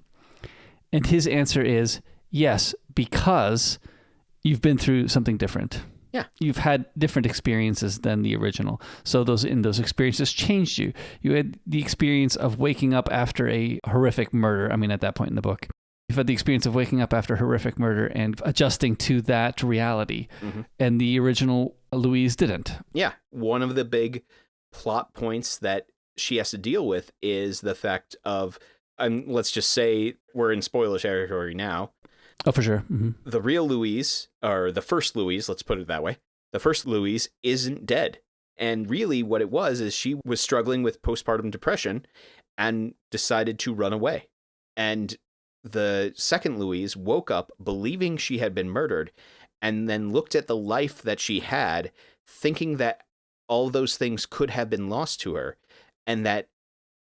And his answer is, yes, because you've been through something different. Yeah. You've had different experiences than the original. So those experiences changed you. You had the experience of waking up after a horrific murder. I mean, at that point in the book, you've had the experience of waking up after horrific murder and adjusting to that reality. Mm-hmm. And the original Louise didn't. Yeah. One of the big plot points that she has to deal with is the fact of, let's just say we're in spoiler territory now. Oh, for sure. Mm-hmm. The real Louise, or the first Louise, let's put it that way. The first Louise isn't dead. And really what it was is she was struggling with postpartum depression and decided to run away. And the second Louise woke up believing she had been murdered and then looked at the life that she had, thinking that all those things could have been lost to her. And that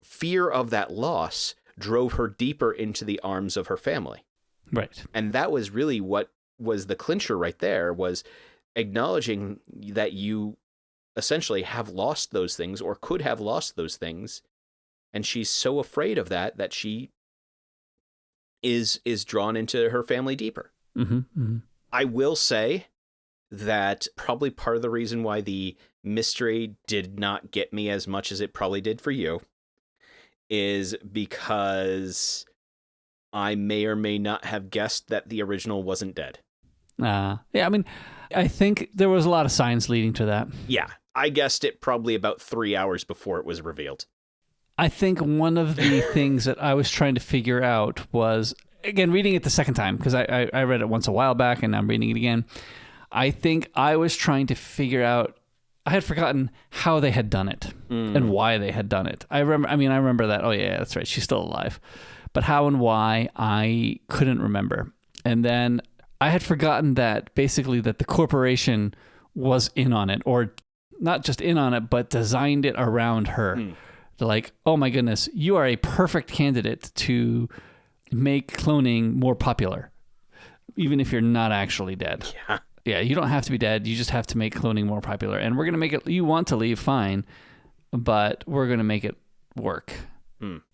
fear of that loss drove her deeper into the arms of her family. Right. And that was really what was the clincher right there, was acknowledging that you essentially have lost those things or could have lost those things. And she's so afraid of that she is drawn into her family deeper. Mm-hmm. Mm-hmm. I will say that probably part of the reason why the mystery did not get me as much as it probably did for you is because I may or may not have guessed that the original wasn't dead. Yeah, I mean, I think there was a lot of signs leading to that. Yeah, I guessed it probably about 3 hours before it was revealed. I think one of the things that I was trying to figure out was, again, reading it the second time, because I read it once a while back and I'm reading it again. I think I was trying to figure out, I had forgotten how they had done it and why they had done it. I remember that, oh yeah, that's right, she's still alive. But how and why, I couldn't remember. And then I had forgotten that basically that the corporation was in on it, or not just in on it, but designed it around her. They're like, oh my goodness, you are a perfect candidate to make cloning more popular, even if you're not actually dead. Yeah, you don't have to be dead. You just have to make cloning more popular. And we're going to make it, you want to leave, fine, but we're going to make it work.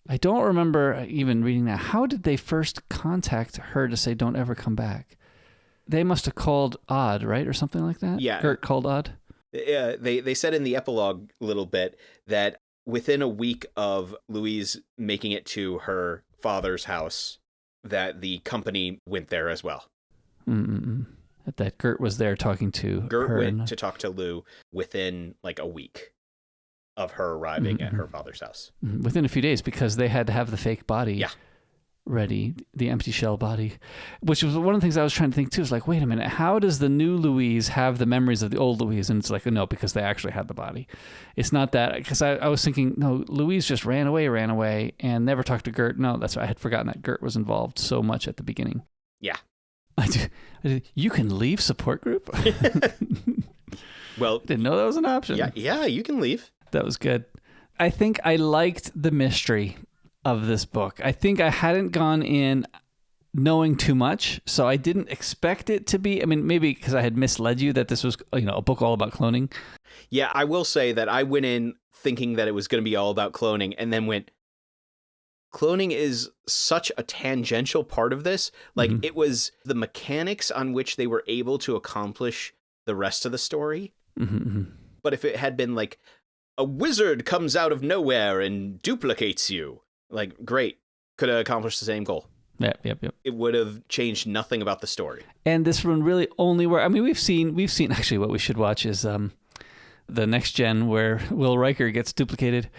I don't remember even reading that. How did they first contact her to say, don't ever come back? They must have called Odd, right? Or something like that? Yeah. Gert called Odd? They said in the epilogue a little bit that within a week of Louise making it to her father's house, that the company went there as well. That Gert was there talking to Gert her. went to talk to Lou within like a week of her arriving at her father's house. Within a few days, because they had to have the fake body ready, the empty shell body, which was one of the things I was trying to think too. Is like, wait a minute, how does the new Louise have the memories of the old Louise? And it's like, no, because they actually had the body. It's not that, because I was thinking, no, Louise just ran away and never talked to Gert. No, that's right. I had forgotten that Gert was involved so much at the beginning. Yeah. You can leave support group? Well, didn't know that was an option. Yeah, you can leave. That was good. I think I liked the mystery of this book. I think I hadn't gone in knowing too much, so I didn't expect it to be, I mean, maybe because I had misled you that this was, a book all about cloning. Yeah, I will say that I went in thinking that it was going to be all about cloning, and then went, cloning is such a tangential part of this. Like, it was the mechanics on which they were able to accomplish the rest of the story. But if it had been like a wizard comes out of nowhere and duplicates you. Like, great. Could have accomplished the same goal. Yep. It would have changed nothing about the story. And this one really only where, I mean, we've seen actually what we should watch is the next gen where Will Riker gets duplicated.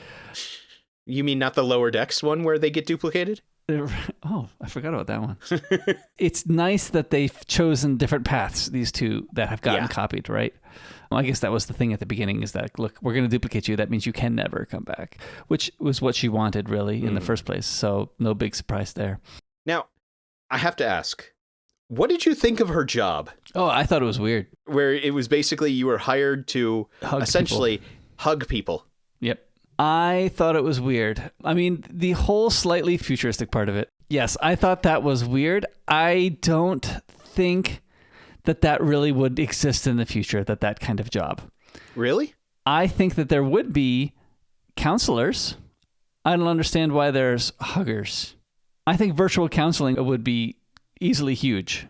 You mean not the Lower Decks one where they get duplicated? Oh, I forgot about that one. It's nice that they've chosen different paths, these two that have gotten copied, right? Well, I guess that was the thing at the beginning is that, look, we're going to duplicate you. That means you can never come back, which was what she wanted, really, in the first place. So no big surprise there. Now, I have to ask, what did you think of her job? Oh, I thought it was weird. Where it was basically you were hired to hug people. Yep. I thought it was weird. I mean, the whole slightly futuristic part of it. Yes, I thought that was weird. I don't think that really would exist in the future, that kind of job. Really? I think that there would be counselors. I don't understand why there's huggers. I think virtual counseling would be easily huge.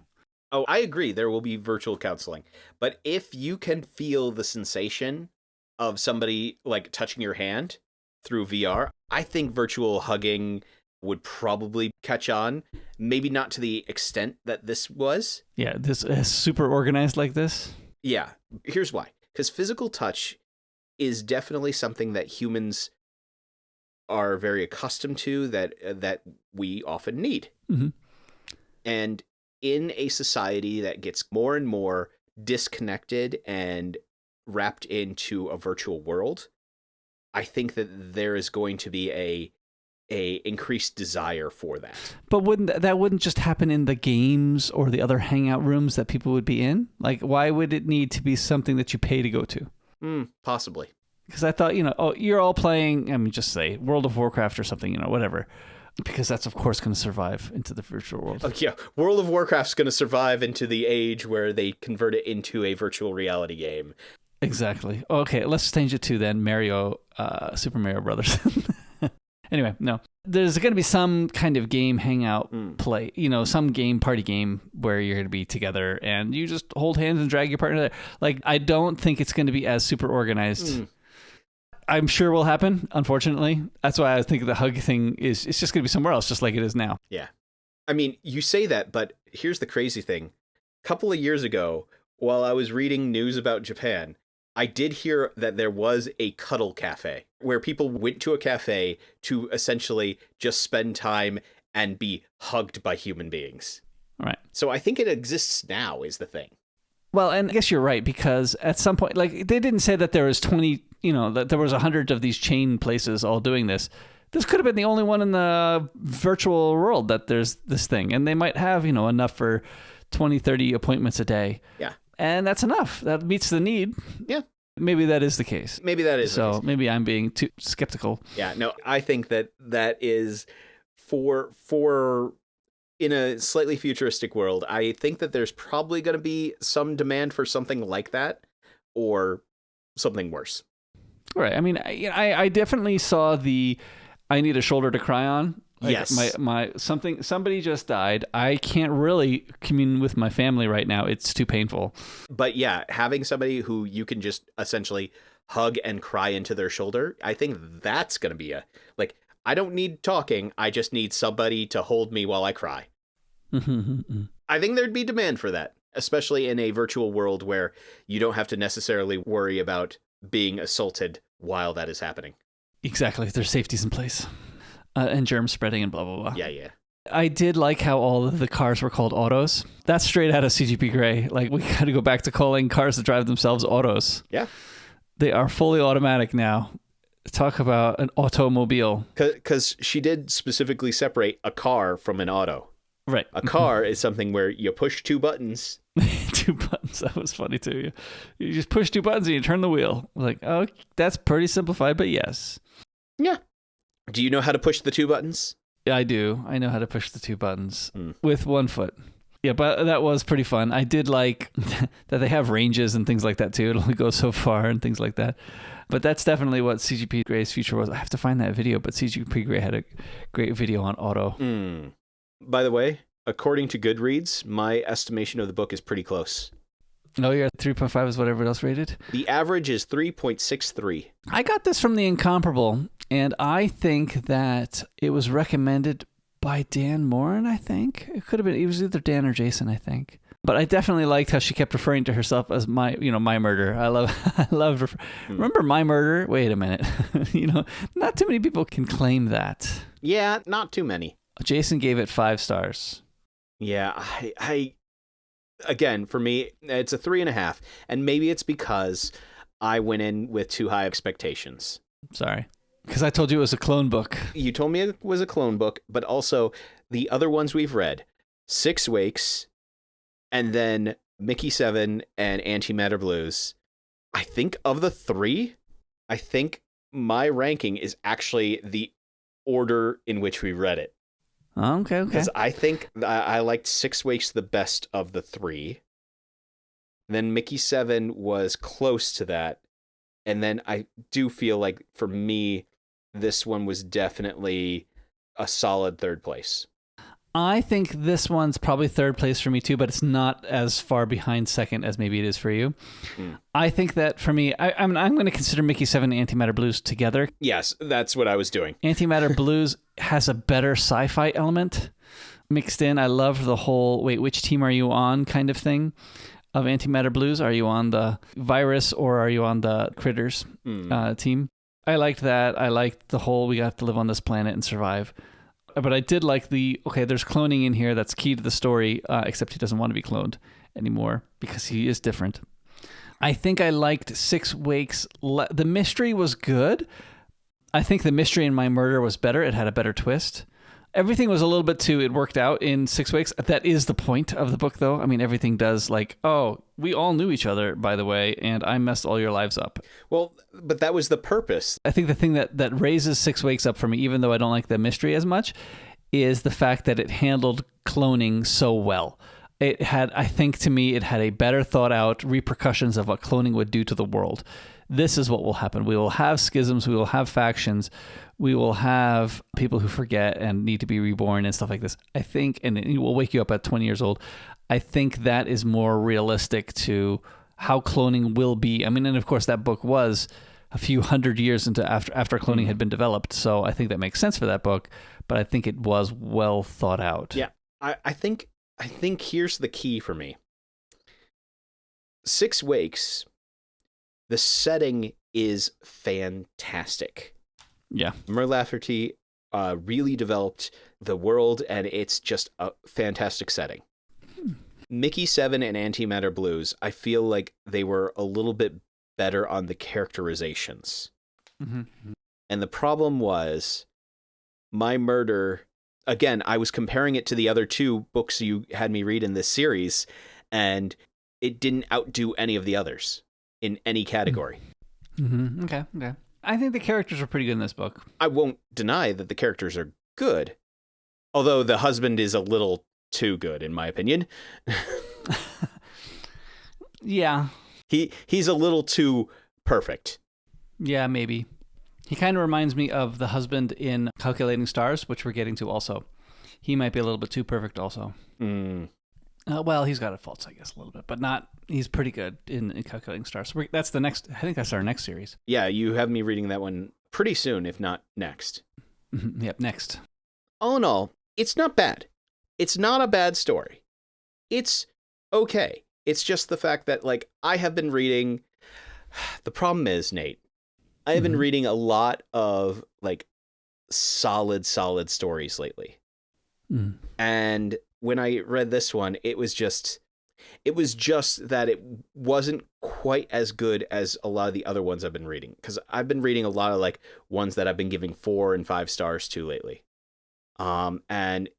Oh, I agree. There will be virtual counseling. But if you can feel the sensation of somebody like touching your hand through VR, I think virtual hugging would probably catch on. Maybe not to the extent that this was. Yeah, this is super organized like this. Yeah. Here's why. Because physical touch is definitely something that humans are very accustomed to, that we often need. Mm-hmm. And in a society that gets more and more disconnected and wrapped into a virtual world, I think that there is going to be a increased desire for that. But wouldn't just happen in the games or the other hangout rooms that people would be in? Like, why would it need to be something that you pay to go to? Possibly. Because I thought, you're all playing, I mean, just say World of Warcraft or something, whatever. Because that's, of course, going to survive into the virtual world. Oh, yeah. World of Warcraft's going to survive into the age where they convert it into a virtual reality game. Exactly. Okay, let's change it to then Super Mario Brothers. Anyway, no. There's going to be some kind of game hangout play, some game party game where you're going to be together and you just hold hands and drag your partner there. Like, I don't think it's going to be as super organized. I'm sure will happen, unfortunately. That's why I think the hug thing it's just going to be somewhere else, just like it is now. Yeah. I mean, you say that, but here's the crazy thing. A couple of years ago, while I was reading news about Japan, I did hear that there was a cuddle cafe where people went to a cafe to essentially just spend time and be hugged by human beings. Right. So I think it exists now is the thing. Well, and I guess you're right, because at some point, like, they didn't say that there was 20, that there was 100 of these chain places all doing this. This could have been the only one in the virtual world that there's this thing. And they might have, enough for 20, 30 appointments a day. Yeah. And that's enough. That meets the need. Yeah. Maybe that is the case. Maybe that is the case. So maybe I'm being too skeptical. Yeah, no, I think that is for in a slightly futuristic world, I think that there's probably going to be some demand for something like that or something worse. Right. I mean, I definitely saw I need a shoulder to cry on. Like, yes. Somebody just died. I can't really commune with my family right now. It's too painful. But yeah, having somebody who you can just essentially hug and cry into their shoulder, I think that's going to be I don't need talking. I just need somebody to hold me while I cry. I think there'd be demand for that, especially in a virtual world where you don't have to necessarily worry about being assaulted while that is happening. Exactly. There's safeties in place. And germ spreading and blah, blah, blah. Yeah. I did like how all of the cars were called autos. That's straight out of CGP Grey. Like, we got to go back to calling cars that drive themselves autos. Yeah. They are fully automatic now. Talk about an automobile. Because she did specifically separate a car from an auto. Right. A car is something where you push two buttons. Two buttons. That was funny too. You just push two buttons and you turn the wheel. Like, oh, that's pretty simplified, but yes. Yeah. Do you know how to push the two buttons? Yeah, I do. I know how to push the two buttons with one foot. Yeah, but that was pretty fun. I did like that they have ranges and things like that too. It only goes so far and things like that. But that's definitely what CGP Grey's future was. I have to find that video, but CGP Grey had a great video on auto. By the way, according to Goodreads, my estimation of the book is pretty close. Oh, you're at 3.5 is what everyone else rated? The average is 3.63. I got this from The Incomparable, and I think that it was recommended by Dan Morin, I think. It could have been, it was either Dan or Jason, I think. But I definitely liked how she kept referring to herself as my murder. I love remember My Murder? Wait a minute. Not too many people can claim that. Yeah, not too many. Jason gave it 5 stars. Yeah, I again, for me, it's a 3.5. And maybe it's because I went in with too high expectations. Sorry. Because I told you it was a clone book. You told me it was a clone book, but also the other ones we've read, Six Wakes, and then Mickey 7 and Antimatter Blues. I think of the 3, I think my ranking is actually the order in which we read it. Okay. Because I think I liked Six Wakes the best of the 3. Then Mickey 7 was close to that. And then I do feel like, for me, this one was definitely a solid 3rd place. I think this one's probably 3rd place for me too, but it's not as far behind 2nd as maybe it is for you. I think that for me, I'm going to consider Mickey 7 and Antimatter Blues together. Yes, that's what I was doing. Antimatter Blues has a better sci-fi element mixed in. I love the whole, wait, which team are you on kind of thing of Antimatter Blues. Are you on the virus or are you on the critters team? I liked that. I liked the whole, we got to live on this planet and survive. But I did like there's cloning in here that's key to the story, except he doesn't want to be cloned anymore because he is different. I think I liked Six Wakes. The mystery was good. I think the mystery in My Murder was better. It had a better twist. Everything was a little bit too, it worked out in 6 weeks. That is the point of the book, though. I mean, everything does, like, oh, we all knew each other, by the way, and I messed all your lives up. Well, but that was the purpose. I think the thing that raises 6 weeks up for me, even though I don't like the mystery as much, is the fact that it handled cloning so well. It had, I think to me, it had a better thought out repercussions of what cloning would do to the world. This is what will happen. We will have schisms. We will have factions. We will have people who forget and need to be reborn and stuff like this. I think, and it will wake you up at 20 years old. I think that is more realistic to how cloning will be. I mean, and of course that book was a few hundred years into after cloning had been developed. So I think that makes sense for that book, but I think it was well thought out. Yeah. I think here's the key for me. 6 Wakes, the setting is fantastic. Yeah. Mur Lafferty really developed the world, and it's just a fantastic setting. Mickey 7 and Antimatter Blues, I feel like they were a little bit better on the characterizations. Mm-hmm. And the problem was, My Murder, again, I was comparing it to the other 2 books you had me read in this series, and it didn't outdo any of the others in any category. Mm-hmm. Okay. I think the characters are pretty good in this book. I won't deny that the characters are good, although the husband is a little too good, in my opinion. Yeah. He's a little too perfect. Yeah, maybe. He kind of reminds me of the husband in Calculating Stars, which we're getting to also. He might be a little bit too perfect also. Well, he's got faults, I guess, a little bit, but not. He's pretty good in Calculating Stars. So that's the next. I think that's our next series. Yeah, you have me reading that one pretty soon, if not next. Yep, next. All in all, it's not bad. It's not a bad story. It's okay. It's just the fact that, like, I have been reading. The problem is, Nate, I have been reading a lot of, like, solid stories lately. And when I read this one, it was just that it wasn't quite as good as a lot of the other ones I've been reading. Because I've been reading a lot of, like, ones that I've been giving 4 and 5 stars to lately. And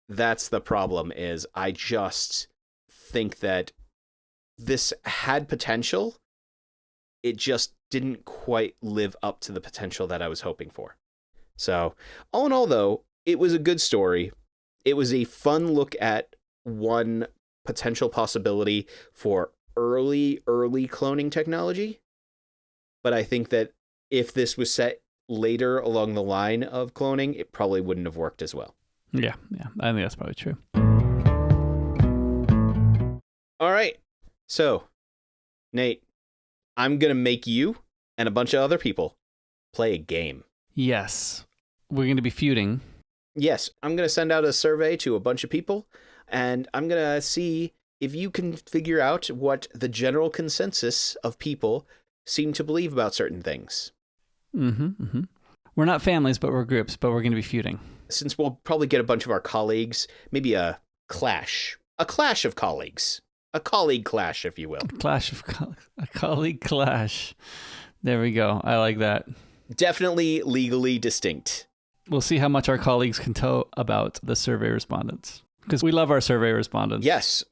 that's the problem, is I just think that this had potential. It just didn't quite live up to the potential that I was hoping for. So, all in all, though, it was a good story. It was a fun look at one potential possibility for early cloning technology. But I think that if this was set later along the line of cloning, it probably wouldn't have worked as well. Yeah. I think that's probably true. All right. So, Nate, I'm going to make you and a bunch of other people play a game. Yes. We're going to be feuding. Yes, I'm going to send out a survey to a bunch of people, and I'm going to see if you can figure out what the general consensus of people seem to believe about certain things. We're not families, but we're groups, but we're going to be feuding. Since we'll probably get a bunch of our colleagues, maybe a clash of colleagues. A colleague clash, if you will. A colleague clash. There we go. I like that. Definitely legally distinct. We'll see how much our colleagues can tell about the survey respondents. Because we love our survey respondents. Yes,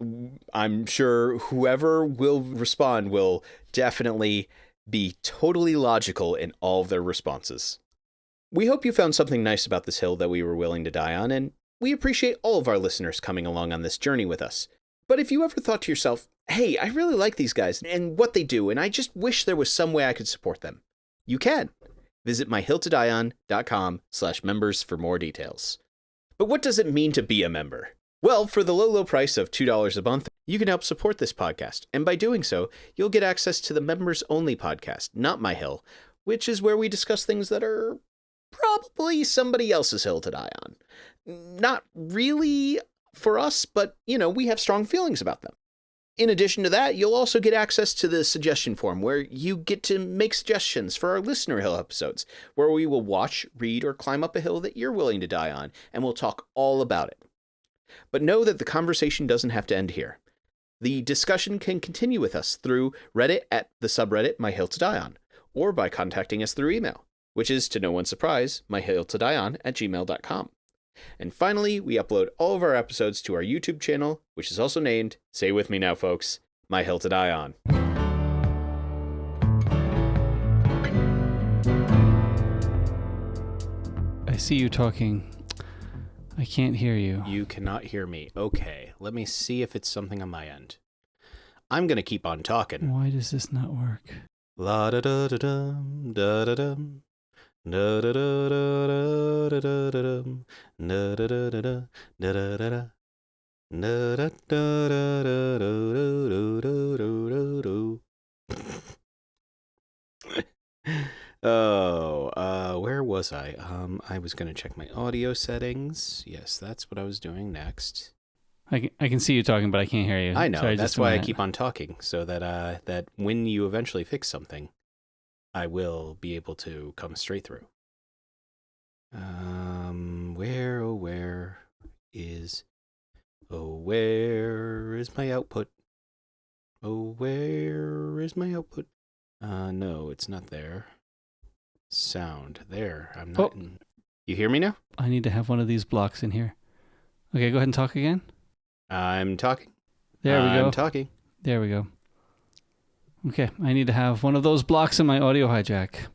I'm sure whoever will respond will definitely be totally logical in all of their responses. We hope you found something nice about this hill that we were willing to die on, and we appreciate all of our listeners coming along on this journey with us. But if you ever thought to yourself, hey, I really like these guys and what they do, and I just wish there was some way I could support them, you can. Visit myhilltodieon.com/members for more details. But what does it mean to be a member? Well, for the low price of $2 a month, you can help support this podcast. And by doing so, you'll get access to the members-only podcast, Not My Hill, which is where we discuss things that are probably somebody else's hill to die on. Not really for us, but, we have strong feelings about them. In addition to that, you'll also get access to the suggestion form where you get to make suggestions for our Listener Hill episodes, where we will watch, read, or climb up a hill that you're willing to die on, and we'll talk all about it. But know that the conversation doesn't have to end here. The discussion can continue with us through Reddit at the subreddit My Hill to Die On, or by contacting us through email, which is, to no one's surprise, myhilltodieon@gmail.com. And finally, we upload all of our episodes to our YouTube channel, which is also named, say with me now, folks, My Hill to Die On. I see you talking. I can't hear you. You cannot hear me. Okay, let me see if it's something on my end. I'm going to keep on talking. Why does this not work? La da da da dum da da dum. Da da da da da da da da dum. Da da da da da da da da da. Da da da da da do do do do do. Oh, where was I? I was gonna check my audio settings. Yes, that's what I was doing next. I can see you talking, but I can't hear you. I know. Sorry, that's why I keep on talking, so that that when you eventually fix something, I will be able to come straight through. Where is my output? Oh, where is my output? No, it's not there. Sound there. I'm not in. You hear me now? I need to have one of these blocks in here. Okay, go ahead and talk again. I'm talking. There we go. I'm talking. There we go. Okay, I need to have one of those blocks in my audio hijack.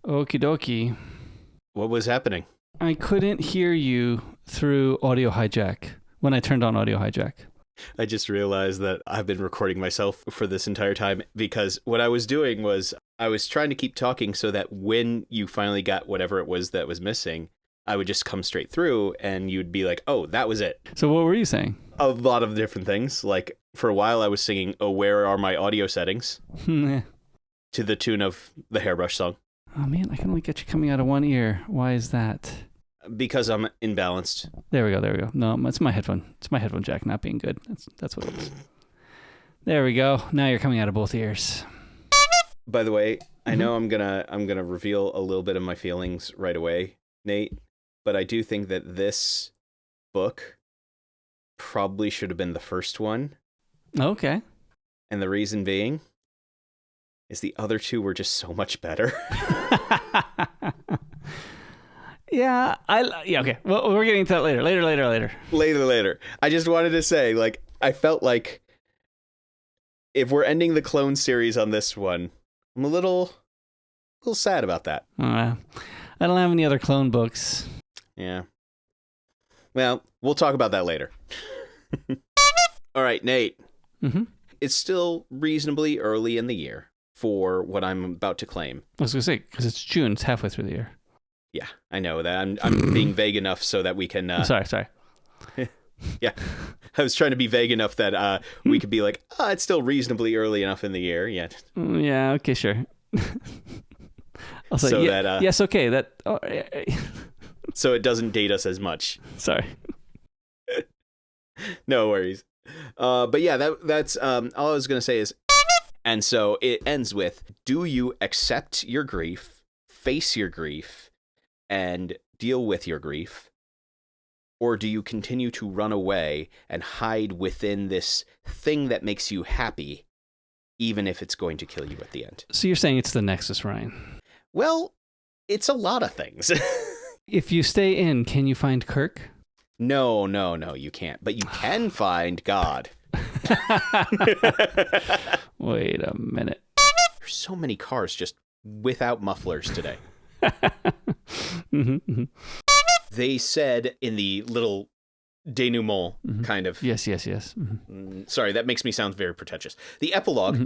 Okie dokie. What was happening? I couldn't hear you through audio hijack when I turned on audio hijack. I just realized that I've been recording myself for this entire time because what I was doing was I was trying to keep talking so that when you finally got whatever it was that was missing, I would just come straight through and you'd be like, oh, that was it. So what were you saying? A lot of different things. Like for a while I was singing, oh, where are my audio settings? To the tune of the Hairbrush song. Oh man, I can only get you coming out of one ear. Why is that? Because I'm imbalanced. There we go. No, it's my headphone. It's my headphone jack not being good. That's what it is. There we go. Now you're coming out of both ears. By the way, I know I'm gonna reveal a little bit of my feelings right away, Nate, but I do think that this book probably should have been the first one. Okay. And the reason being is the other two were just so much better. Yeah, okay. Well, we're getting to that later. Later. I just wanted to say, like, I felt like if we're ending the clone series on this one, I'm a little sad about that. I don't have any other clone books. Yeah. Well, we'll talk about that later. All right, Nate. Mm-hmm. It's still reasonably early in the year for what I'm about to claim. I was going to say, because it's June. It's halfway through the year. Yeah, I know that. I'm being vague enough so that we can... Sorry. Yeah. I was trying to be vague enough that we could be like, it's still reasonably early enough in the year yet. Yeah, okay, sure. I'll say, So yeah, that, yes, okay. That. So it doesn't date us as much. Sorry. No worries. But yeah, that's all I was going to say is, and so it ends with, do you accept your grief, face your grief, and deal with your grief? Or do you continue to run away and hide within this thing that makes you happy, even if it's going to kill you at the end? So you're saying it's the Nexus, Ryan? Well, it's a lot of things. If you stay in, can you find Kirk? No, you can't. But you can find God. Wait a minute. There's so many cars just without mufflers today. They said in the little denouement kind of... Yes. Mm-hmm. Sorry, that makes me sound very pretentious. The epilogue...